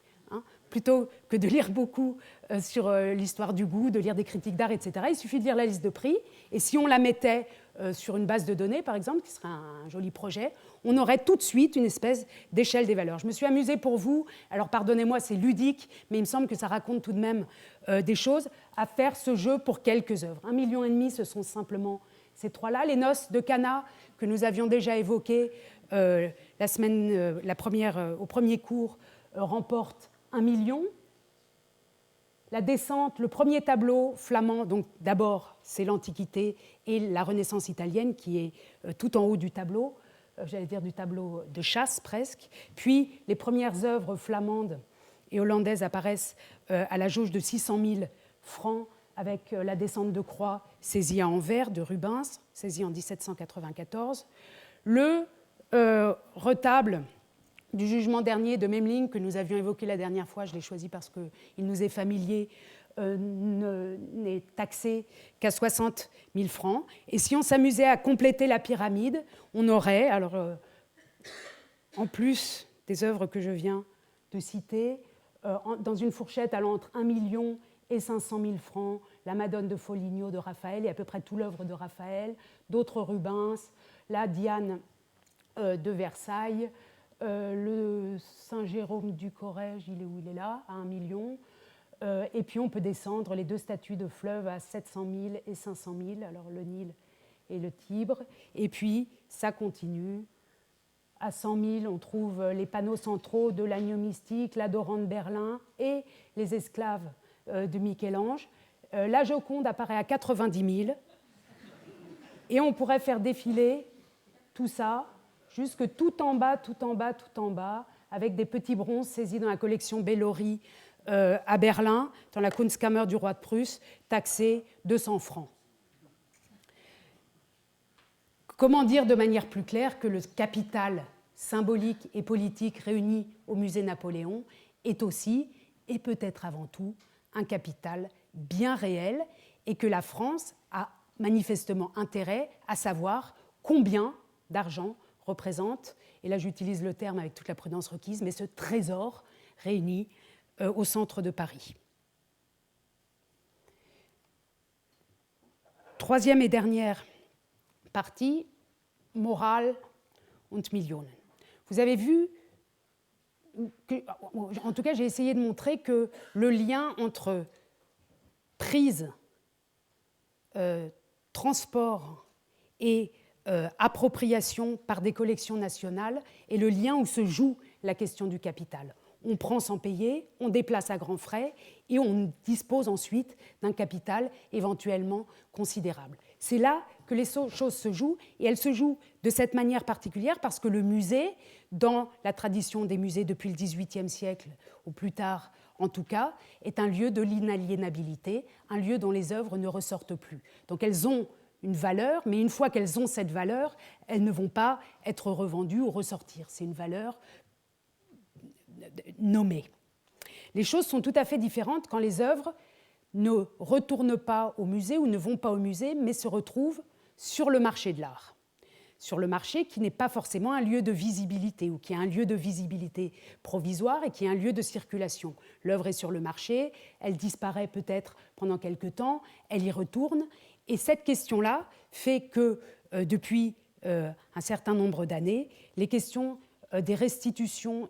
Plutôt que de lire beaucoup sur l'histoire du goût, de lire des critiques d'art, etc. Il suffit de lire la liste de prix. Et si on la mettait sur une base de données, par exemple, qui serait un joli projet, on aurait tout de suite une espèce d'échelle des valeurs. Je me suis amusée pour vous, alors pardonnez-moi, c'est ludique, mais il me semble que ça raconte tout de même des choses, à faire ce jeu pour quelques œuvres. 1,5 million, ce sont simplement ces trois-là. Les noces de Cana, que nous avions déjà évoquées au premier cours, remportent 1 million. La descente, le premier tableau flamand, donc d'abord c'est l'Antiquité et la Renaissance italienne qui est tout en haut du tableau, j'allais dire du tableau de chasse presque. Puis les premières œuvres flamandes et hollandaises apparaissent à la jauge de 600 000 francs avec la descente de croix saisie à Anvers de Rubens, saisie en 1794. Le retable du jugement dernier de Memling, que nous avions évoqué la dernière fois, je l'ai choisi parce qu'il nous est familier, n'est taxé qu'à 60 000 francs. Et si on s'amusait à compléter la pyramide, on aurait, alors, en plus des œuvres que je viens de citer, dans une fourchette allant entre 1 million et 500 000 francs, la Madone de Foligno de Raphaël et à peu près tout l'œuvre de Raphaël, d'autres Rubens, la Diane de Versailles, le Saint-Jérôme du Corrège, il est où il est là, à 1 million. Et puis on peut descendre les deux statues de fleuve à 700 000 et 500 000, alors le Nil et le Tibre. Et puis ça continue. À 100 000, on trouve les panneaux centraux de l'agneau mystique, la Dorante de Berlin et les esclaves de Michel-Ange. La Joconde apparaît à 90 000. Et on pourrait faire défiler tout ça jusque tout en bas, tout en bas, tout en bas, avec des petits bronzes saisis dans la collection Bellori à Berlin, dans la Kunstkammer du roi de Prusse, taxés 200 francs. Comment dire de manière plus claire que le capital symbolique et politique réuni au musée Napoléon est aussi, et peut-être avant tout, un capital bien réel et que la France a manifestement intérêt à savoir combien d'argent représente, et là j'utilise le terme avec toute la prudence requise, mais ce trésor réuni au centre de Paris. Troisième et dernière partie, Moral und Millionen. Vous avez vu, en tout cas j'ai essayé de montrer que le lien entre prise, transport et appropriation par des collections nationales est le lien où se joue la question du capital. On prend sans payer, on déplace à grands frais et on dispose ensuite d'un capital éventuellement considérable. C'est là que les choses se jouent et elles se jouent de cette manière particulière parce que le musée, dans la tradition des musées depuis le XVIIIe siècle ou plus tard en tout cas, est un lieu de l'inaliénabilité, un lieu dont les œuvres ne ressortent plus. Donc elles ont une valeur, mais une fois qu'elles ont cette valeur, elles ne vont pas être revendues ou ressortir. C'est une valeur nommée. Les choses sont tout à fait différentes quand les œuvres ne retournent pas au musée ou ne vont pas au musée, mais se retrouvent sur le marché de l'art. Sur le marché qui n'est pas forcément un lieu de visibilité ou qui est un lieu de visibilité provisoire et qui est un lieu de circulation. L'œuvre est sur le marché, elle disparaît peut-être pendant quelque temps, elle y retourne. Et cette question-là fait que depuis un certain nombre d'années, les questions des restitutions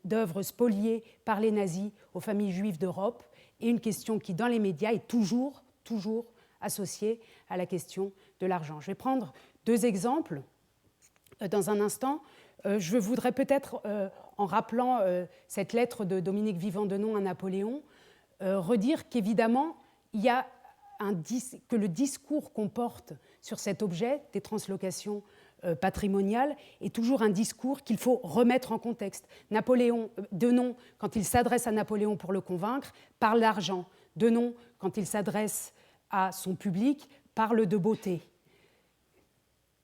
d'œuvres spoliées par les nazis aux familles juives d'Europe est une question qui, dans les médias, est toujours associée à la question de l'argent. Je vais prendre deux exemples dans un instant. Je voudrais peut-être, en rappelant cette lettre de Dominique Vivant-Denon à Napoléon, redire qu'évidemment, il y a que le discours qu'on porte sur cet objet des translocations patrimoniales est toujours un discours qu'il faut remettre en contexte. Denon, quand il s'adresse à Napoléon pour le convaincre, parle d'argent. Denon, quand il s'adresse à son public, parle de beauté.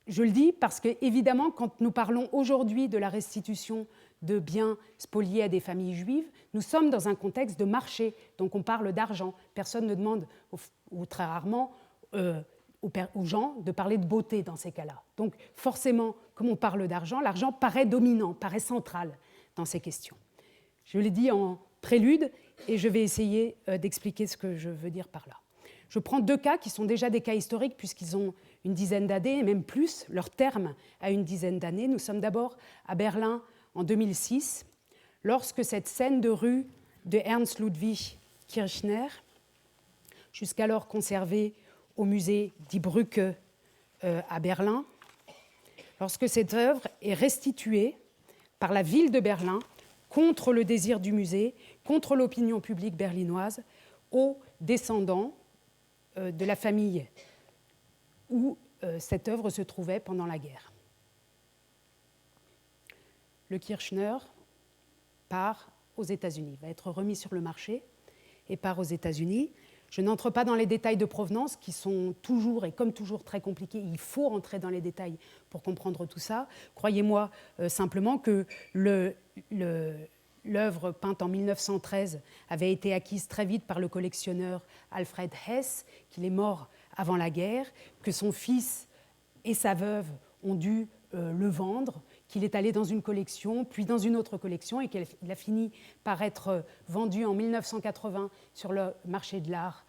Je le dis parce qu'évidemment, quand nous parlons aujourd'hui de la restitution de biens spoliés à des familles juives, nous sommes dans un contexte de marché, donc on parle d'argent. Personne ne demande, ou très rarement, aux gens de parler de beauté dans ces cas-là. Donc forcément, comme on parle d'argent, l'argent paraît dominant, paraît central dans ces questions. Je l'ai dit en prélude, et je vais essayer d'expliquer ce que je veux dire par là. Je prends 2 cas qui sont déjà des cas historiques puisqu'ils ont une dizaine d'années, et même plus, leur terme a une dizaine d'années. Nous sommes d'abord à Berlin en 2006, lorsque cette scène de rue de Ernst Ludwig Kirchner, jusqu'alors conservée au musée Die Brücke à Berlin, lorsque cette œuvre est restituée par la ville de Berlin contre le désir du musée, contre l'opinion publique berlinoise, aux descendants de la famille où cette œuvre se trouvait pendant la guerre. Le Kirchner part aux États-Unis, va être remis sur le marché et part aux États-Unis. Je n'entre pas dans les détails de provenance qui sont toujours et comme toujours très compliqués. Il faut rentrer dans les détails pour comprendre tout ça. Croyez-moi simplement que l'œuvre peinte en 1913 avait été acquise très vite par le collectionneur Alfred Hess, qu'il est mort avant la guerre, que son fils et sa veuve ont dû le vendre, qu'il est allé dans une collection, puis dans une autre collection, et qu'il a fini par être vendu en 1980 sur le marché de l'art,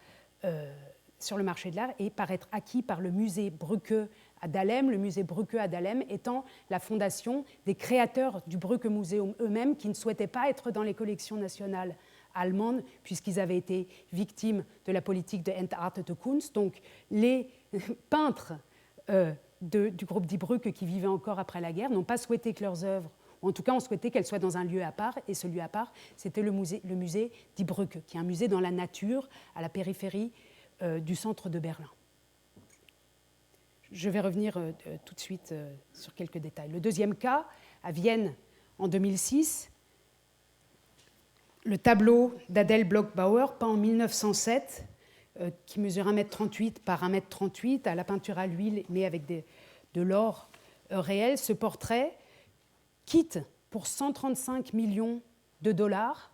et par être acquis par le musée Brücke à Dahlem, le musée Brücke à Dahlem étant la fondation des créateurs du Brücke Museum eux-mêmes qui ne souhaitaient pas être dans les collections nationales allemandes puisqu'ils avaient été victimes de la politique de Entartete Kunst. Donc les peintres du groupe Die Brücke qui vivaient encore après la guerre n'ont pas souhaité que leurs œuvres, ou en tout cas ont souhaité qu'elles soient dans un lieu à part, et ce lieu à part, c'était le musée Die Brücke, qui est un musée dans la nature, à la périphérie du centre de Berlin. Je vais revenir tout de suite sur quelques détails. Le deuxième cas, à Vienne, en 2006, le tableau d'Adèle Bloch-Bauer, peint en 1907, qui mesure 1,38 m par 1,38 m, à la peinture à l'huile, mais avec de l'or réel. Ce portrait quitte pour 135 millions de dollars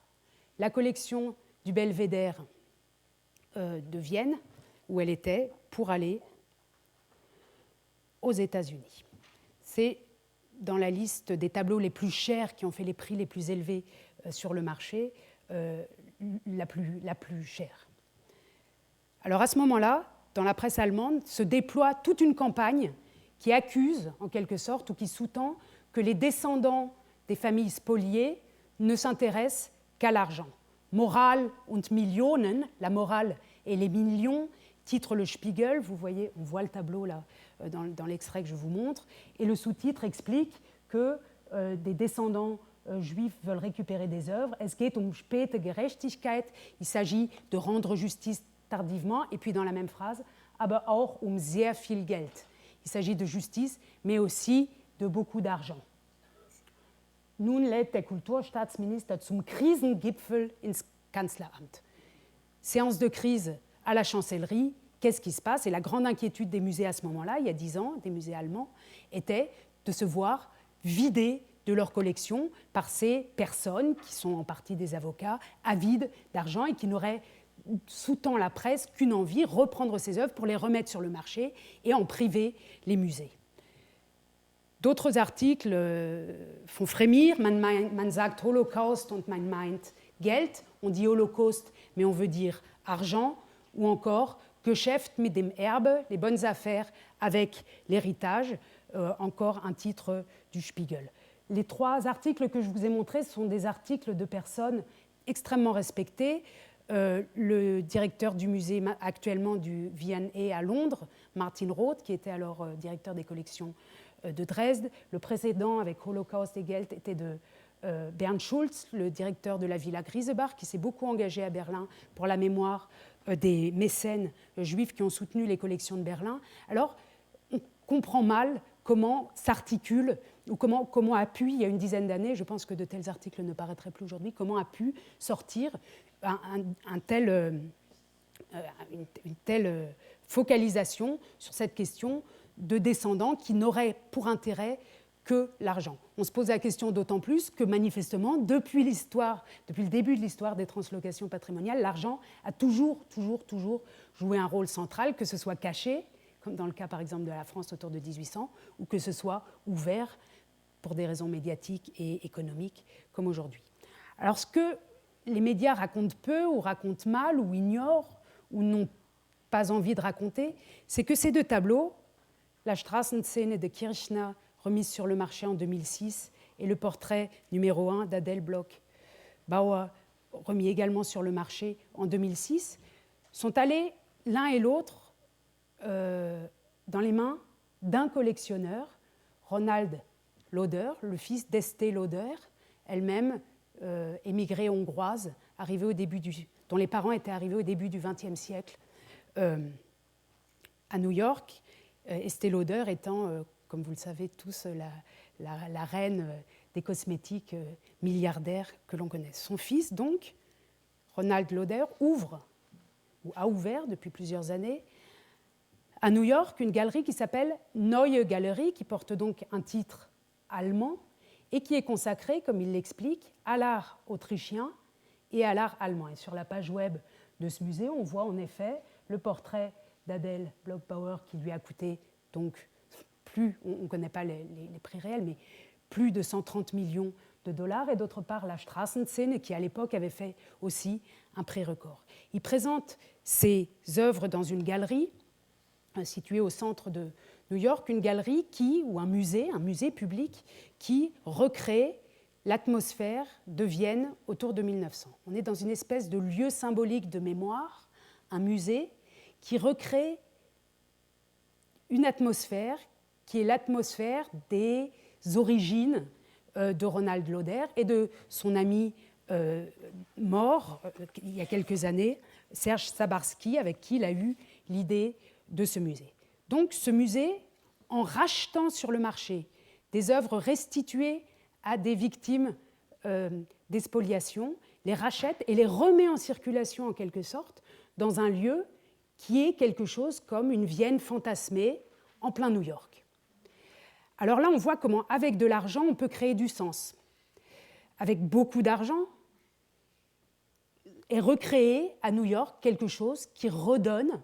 la collection du Belvédère de Vienne, où elle était, pour aller aux États-Unis. C'est dans la liste des tableaux les plus chers qui ont fait les prix les plus élevés sur le marché, la plus chère. Alors à ce moment-là, dans la presse allemande, se déploie toute une campagne qui accuse, en quelque sorte, ou qui sous-tend que les descendants des familles spoliées ne s'intéressent qu'à l'argent. Moral und Millionen, la morale et les millions, titre le Spiegel, vous voyez, on voit le tableau là dans l'extrait que je vous montre, et le sous-titre explique que des descendants juifs veulent récupérer des œuvres. Es geht späte Gerechtigkeit, il s'agit de rendre justice tardivement, et puis dans la même phrase, aber auch sehr viel Geld. Il s'agit de justice, mais aussi de beaucoup d'argent. Nun lädt der Kulturstaatsminister zum Krisengipfel ins Kanzleramt. Séance de crise à la chancellerie. Qu'est-ce qui se passe? Et la grande inquiétude des musées à ce moment-là, il y a 10 ans, des musées allemands, était de se voir vidés de leur collection par ces personnes qui sont en partie des avocats, avides d'argent et qui n'auraient, sous-tend la presse, qu'une envie, reprendre ces œuvres pour les remettre sur le marché et en priver les musées. D'autres articles font frémir. Man sagt Holocaust und man meint Geld. On dit Holocauste, mais on veut dire argent. Ou encore Geschäft mit dem Erbe, les bonnes affaires avec l'héritage. Encore un titre du Spiegel. Les 3 articles que je vous ai montrés sont des articles de personnes extrêmement respectées. Le directeur du musée actuellement du V&A à Londres, Martin Roth, qui était alors directeur des collections de Dresde. Le précédent avec Holocaust et Geld était de Bernd Schulz, le directeur de la Villa Griesebach, qui s'est beaucoup engagé à Berlin pour la mémoire des mécènes juifs qui ont soutenu les collections de Berlin. Alors, on comprend mal comment s'articule, ou comment a pu, il y a une dizaine d'années, je pense que de tels articles ne paraîtraient plus aujourd'hui, comment a pu sortir une telle focalisation sur cette question de descendants qui n'auraient pour intérêt que l'argent. On se pose la question d'autant plus que manifestement, depuis le début de l'histoire des translocations patrimoniales, l'argent a toujours joué un rôle central, que ce soit caché, comme dans le cas par exemple de la France autour de 1800, ou que ce soit ouvert pour des raisons médiatiques et économiques comme aujourd'hui. Alors ce que les médias racontent peu ou racontent mal ou ignorent ou n'ont pas envie de raconter, c'est que ces deux tableaux, la Straßenszene de Kirchner, remise sur le marché en 2006, et le portrait numéro 1 d'Adèle Bloch-Bauer, remis également sur le marché en 2006, sont allés l'un et l'autre dans les mains d'un collectionneur, Ronald Lauder, le fils d'Estée Lauder, elle-même émigrée hongroise, dont les parents étaient arrivés au début du XXe siècle à New York, Estée Lauder étant, comme vous le savez tous, la reine des cosmétiques milliardaires que l'on connaît. Son fils, donc, Ronald Lauder, a ouvert depuis plusieurs années à New York une galerie qui s'appelle Neue Galerie, qui porte donc un titre allemand et qui est consacrée, comme il l'explique, à l'art autrichien et à l'art allemand. Et sur la page web de ce musée, on voit en effet le portrait d'Adèle Bloch-Bauer qui lui a coûté donc on ne connaît pas les prix réels, mais plus de 130 millions de dollars, et d'autre part la Straßenszene qui à l'époque avait fait aussi un prix record. Il présente ses œuvres dans une galerie située au centre de New York, une galerie ou un musée public qui recrée l'atmosphère de Vienne autour de 1900. On est dans une espèce de lieu symbolique de mémoire, un musée qui recrée une atmosphère qui est l'atmosphère des origines de Ronald Lauder et de son ami mort il y a quelques années, Serge Sabarski, avec qui il a eu l'idée de ce musée. Donc ce musée, en rachetant sur le marché des œuvres restituées à des victimes des spoliations, les rachète et les remet en circulation en quelque sorte dans un lieu qui est quelque chose comme une Vienne fantasmée en plein New York. Alors là, on voit comment, avec de l'argent, on peut créer du sens. Avec beaucoup d'argent, et recréer à New York quelque chose qui redonne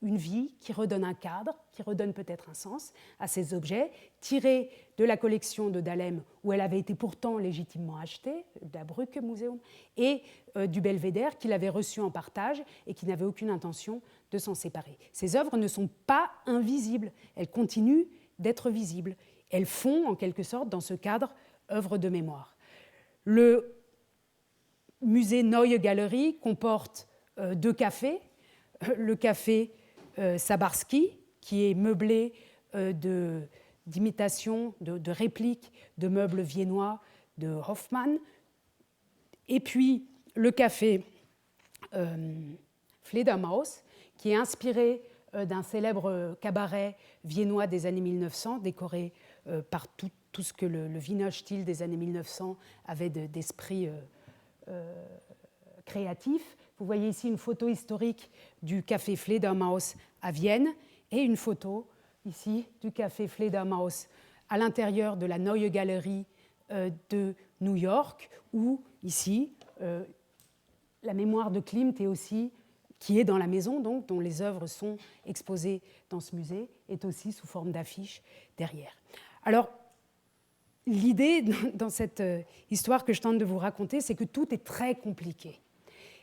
une vie, qui redonne un cadre, qui redonne peut-être un sens à ces objets, tirés de la collection de Dahlem, où elle avait été pourtant légitimement achetée, de la Brücke Museum, et du Belvédère, qu'il avait reçu en partage et qui n'avait aucune intention de s'en séparer. Ces œuvres ne sont pas invisibles, elles continuent d'être visibles. Elles font, en quelque sorte, dans ce cadre, œuvre de mémoire. Le musée Neue Galerie comporte deux cafés. Le café Sabarski, qui est meublé d'imitations, de répliques de meubles viennois de Hofmann. Et puis le café Fledermaus, qui est inspiré d'un célèbre cabaret viennois des années 1900, décoré par tout ce que le Wiener Stil des années 1900 avait d'esprit créatif. Vous voyez ici une photo historique du café Fledermaus à Vienne et une photo ici du café Fledermaus à l'intérieur de la Neue Galerie de New York, où ici la mémoire de Klimt est aussi, qui est dans la maison, donc, dont les œuvres sont exposées dans ce musée, est aussi sous forme d'affiches derrière. Alors, l'idée dans cette histoire que je tente de vous raconter, c'est que tout est très compliqué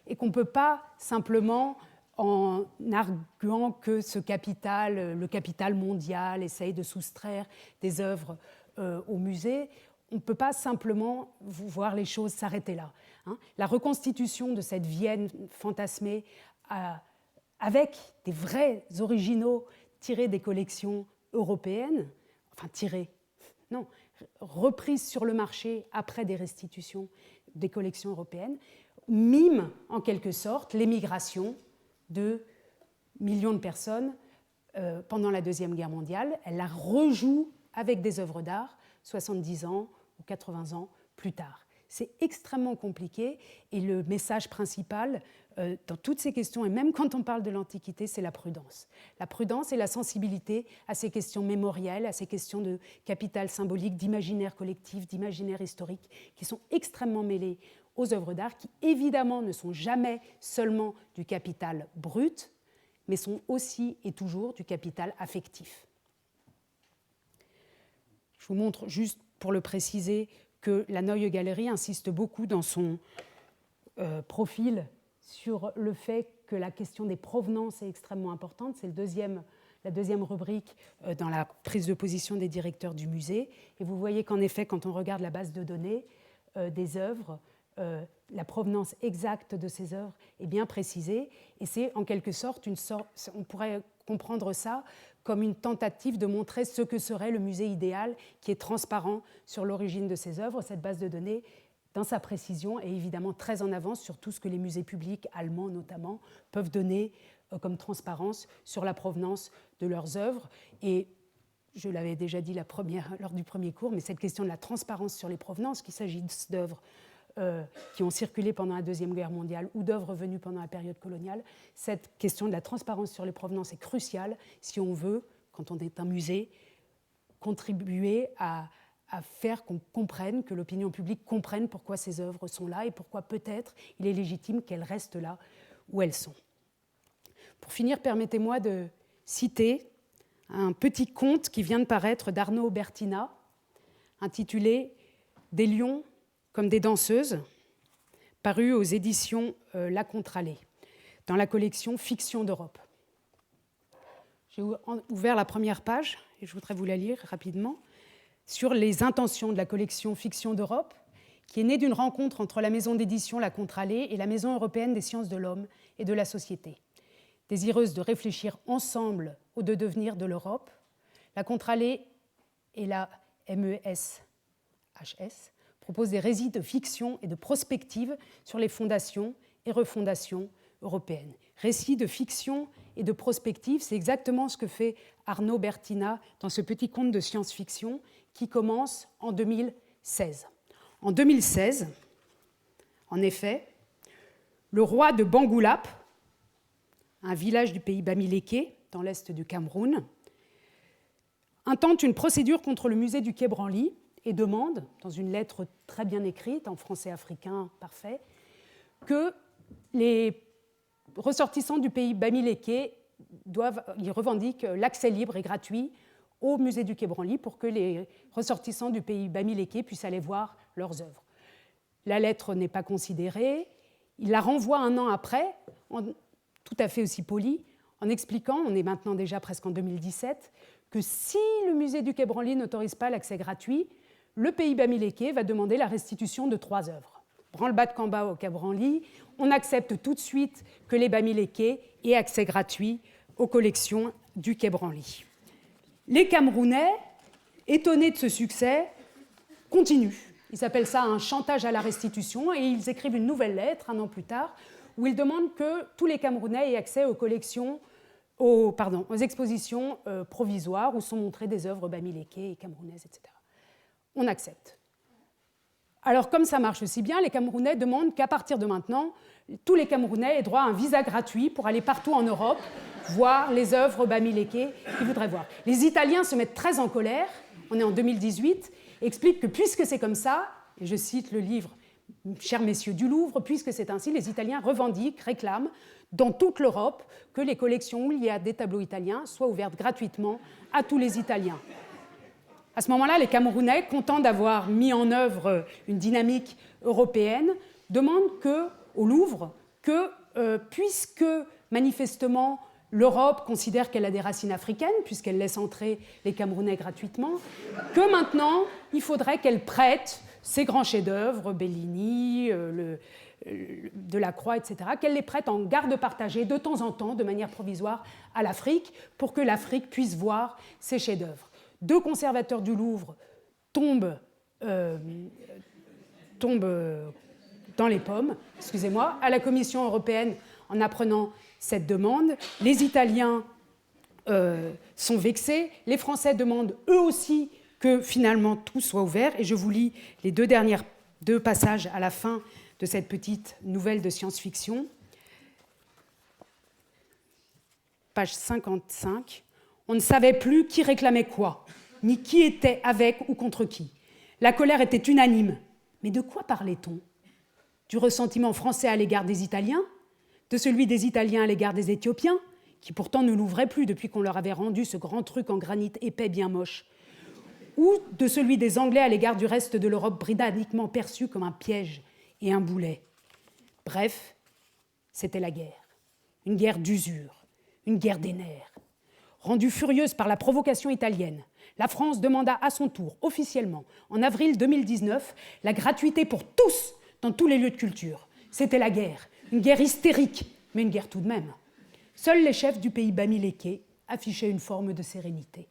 et qu'on ne peut pas simplement, en arguant que le capital mondial, essaye de soustraire des œuvres au musée, on ne peut pas simplement voir les choses s'arrêter là. La reconstitution de cette Vienne fantasmée avec des vrais originaux tirés des collections européennes, reprises sur le marché après des restitutions des collections européennes, mime en quelque sorte l'émigration de millions de personnes pendant la Deuxième Guerre mondiale. Elle la rejoue avec des œuvres d'art 70 ans ou 80 ans plus tard. C'est extrêmement compliqué et le message principal dans toutes ces questions, et même quand on parle de l'Antiquité, c'est la prudence. La prudence et la sensibilité à ces questions mémorielles, à ces questions de capital symbolique, d'imaginaire collectif, d'imaginaire historique, qui sont extrêmement mêlées aux œuvres d'art, qui évidemment ne sont jamais seulement du capital brut, mais sont aussi et toujours du capital affectif. Je vous montre juste pour le préciser que la Neue Galerie insiste beaucoup dans son profil sur le fait que la question des provenances est extrêmement importante. C'est la deuxième rubrique dans la prise de position des directeurs du musée. Et vous voyez qu'en effet, quand on regarde la base de données des œuvres, la provenance exacte de ces œuvres est bien précisée. Et c'est en quelque sorte on pourrait comprendre ça comme une tentative de montrer ce que serait le musée idéal qui est transparent sur l'origine de ces œuvres. Cette base de données, dans sa précision, est évidemment très en avance sur tout ce que les musées publics, allemands notamment, peuvent donner comme transparence sur la provenance de leurs œuvres. Et je l'avais déjà dit lors du premier cours, mais cette question de la transparence sur les provenances, qu'il s'agisse d'œuvres qui ont circulé pendant la Deuxième Guerre mondiale ou d'œuvres venues pendant la période coloniale, cette question de la transparence sur les provenances est cruciale si on veut, quand on est un musée, contribuer à faire qu'on comprenne, que l'opinion publique comprenne pourquoi ces œuvres sont là et pourquoi peut-être il est légitime qu'elles restent là où elles sont. Pour finir, permettez-moi de citer un petit conte qui vient de paraître d'Arnaud Bertina, intitulé « Des lions comme des danseuses », paru aux éditions La Contralée, dans la collection Fiction d'Europe. J'ai ouvert la première page, et je voudrais vous la lire rapidement, sur les intentions de la collection Fiction d'Europe, qui est née d'une rencontre entre la maison d'édition La Contralée et la Maison européenne des sciences de l'homme et de la société. Désireuse de réfléchir ensemble au devenir de l'Europe, La Contralée et la MESHS proposent des récits de fiction et de prospective sur les fondations et refondations européennes. Récits de fiction et de prospective, c'est exactement ce que fait Arnaud Bertina dans ce petit conte de science-fiction qui commence en 2016. En 2016, en effet, le roi de Bangoulap, un village du pays Bamileke, dans l'est du Cameroun, intente une procédure contre le musée du Quai Branly et demande, dans une lettre très bien écrite, en français africain parfait, que les ressortissants du pays Bamileke revendiquent l'accès libre et gratuit au musée du Quai Branly pour que les ressortissants du pays Bamileke puissent aller voir leurs œuvres. La lettre n'est pas considérée, il la renvoie un an après, tout à fait aussi poli, en expliquant, on est maintenant déjà presque en 2017, que si le musée du Quai Branly n'autorise pas l'accès gratuit, le pays Bamileke va demander la restitution de 3 œuvres. Branle-bas de Kamba au Quai Branly, on accepte tout de suite que les Bamileke aient accès gratuit aux collections du Quai Branly. Les Camerounais, étonnés de ce succès, continuent. Ils appellent ça un chantage à la restitution et ils écrivent une nouvelle lettre un an plus tard où ils demandent que tous les Camerounais aient accès aux expositions provisoires où sont montrées des œuvres bamileke et camerounaises, etc. On accepte. Alors, comme ça marche aussi bien, les Camerounais demandent qu'à partir de maintenant, tous les Camerounais aient droit à un visa gratuit pour aller partout en Europe voir les œuvres bamileke qu'ils voudraient voir. Les Italiens se mettent très en colère, on est en 2018, et expliquent que puisque c'est comme ça, et je cite le livre « Chers messieurs du Louvre », puisque c'est ainsi, les Italiens revendiquent, réclament, dans toute l'Europe, que les collections où il y a des tableaux italiens soient ouvertes gratuitement à tous les Italiens. À ce moment-là, les Camerounais, contents d'avoir mis en œuvre une dynamique européenne, demandent au Louvre que, puisque manifestement l'Europe considère qu'elle a des racines africaines, puisqu'elle laisse entrer les Camerounais gratuitement, que maintenant, il faudrait qu'elle prête ces grands chefs-d'œuvre, Bellini, Delacroix, etc., qu'elle les prête en garde partagée de temps en temps, de manière provisoire, à l'Afrique, pour que l'Afrique puisse voir ces chefs-d'œuvre. 2 conservateurs du Louvre tombent dans les pommes, à la Commission européenne en apprenant cette demande. Les Italiens sont vexés, les Français demandent eux aussi que finalement tout soit ouvert, et je vous lis les 2 passages à la fin de cette petite nouvelle de science-fiction. Page 55. On ne savait plus qui réclamait quoi, ni qui était avec ou contre qui. La colère était unanime. Mais de quoi parlait-on ? Du ressentiment français à l'égard des Italiens ? De celui des Italiens à l'égard des Éthiopiens, qui pourtant ne l'ouvraient plus depuis qu'on leur avait rendu ce grand truc en granit épais bien moche ? Ou de celui des Anglais à l'égard du reste de l'Europe britanniquement perçu comme un piège et un boulet ? Bref, c'était la guerre. Une guerre d'usure, une guerre des nerfs. Rendue furieuse par la provocation italienne, la France demanda à son tour, officiellement, en avril 2019, la gratuité pour tous dans tous les lieux de culture. C'était la guerre, une guerre hystérique, mais une guerre tout de même. Seuls les chefs du pays bamiléké affichaient une forme de sérénité.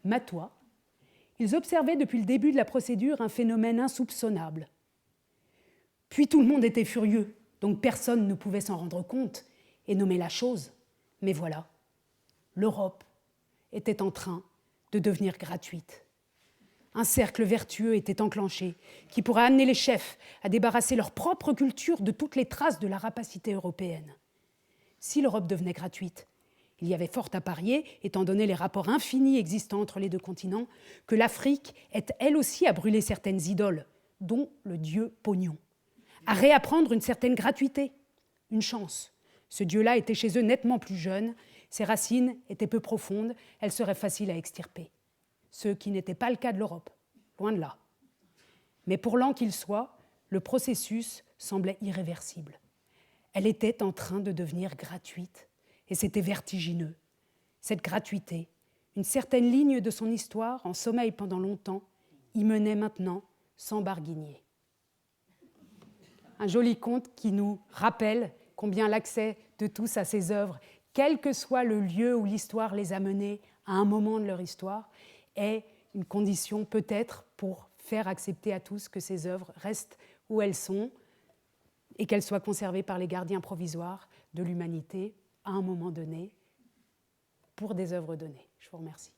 Matois, ils observaient depuis le début de la procédure un phénomène insoupçonnable. Puis tout le monde était furieux, donc personne ne pouvait s'en rendre compte et nommer la chose. Mais voilà, l'Europe était en train de devenir gratuite. Un cercle vertueux était enclenché qui pourrait amener les chefs à débarrasser leur propre culture de toutes les traces de la rapacité européenne. Si l'Europe devenait gratuite, il y avait fort à parier, étant donné les rapports infinis existants entre les deux continents, que l'Afrique est elle aussi à brûler certaines idoles, dont le dieu Pognon, à réapprendre une certaine gratuité, une chance. Ce dieu-là était chez eux nettement plus jeune, ses racines étaient peu profondes, elles seraient faciles à extirper. Ce qui n'était pas le cas de l'Europe, loin de là. Mais pour lent qu'il soit, le processus semblait irréversible. Elle était en train de devenir gratuite, et c'était vertigineux. Cette gratuité, une certaine ligne de son histoire, en sommeil pendant longtemps, y menait maintenant sans barguigner. Un joli conte qui nous rappelle combien l'accès de tous à ces œuvres, quel que soit le lieu où l'histoire les a menés à un moment de leur histoire, est une condition peut-être pour faire accepter à tous que ces œuvres restent où elles sont et qu'elles soient conservées par les gardiens provisoires de l'humanité à un moment donné pour des œuvres données. Je vous remercie.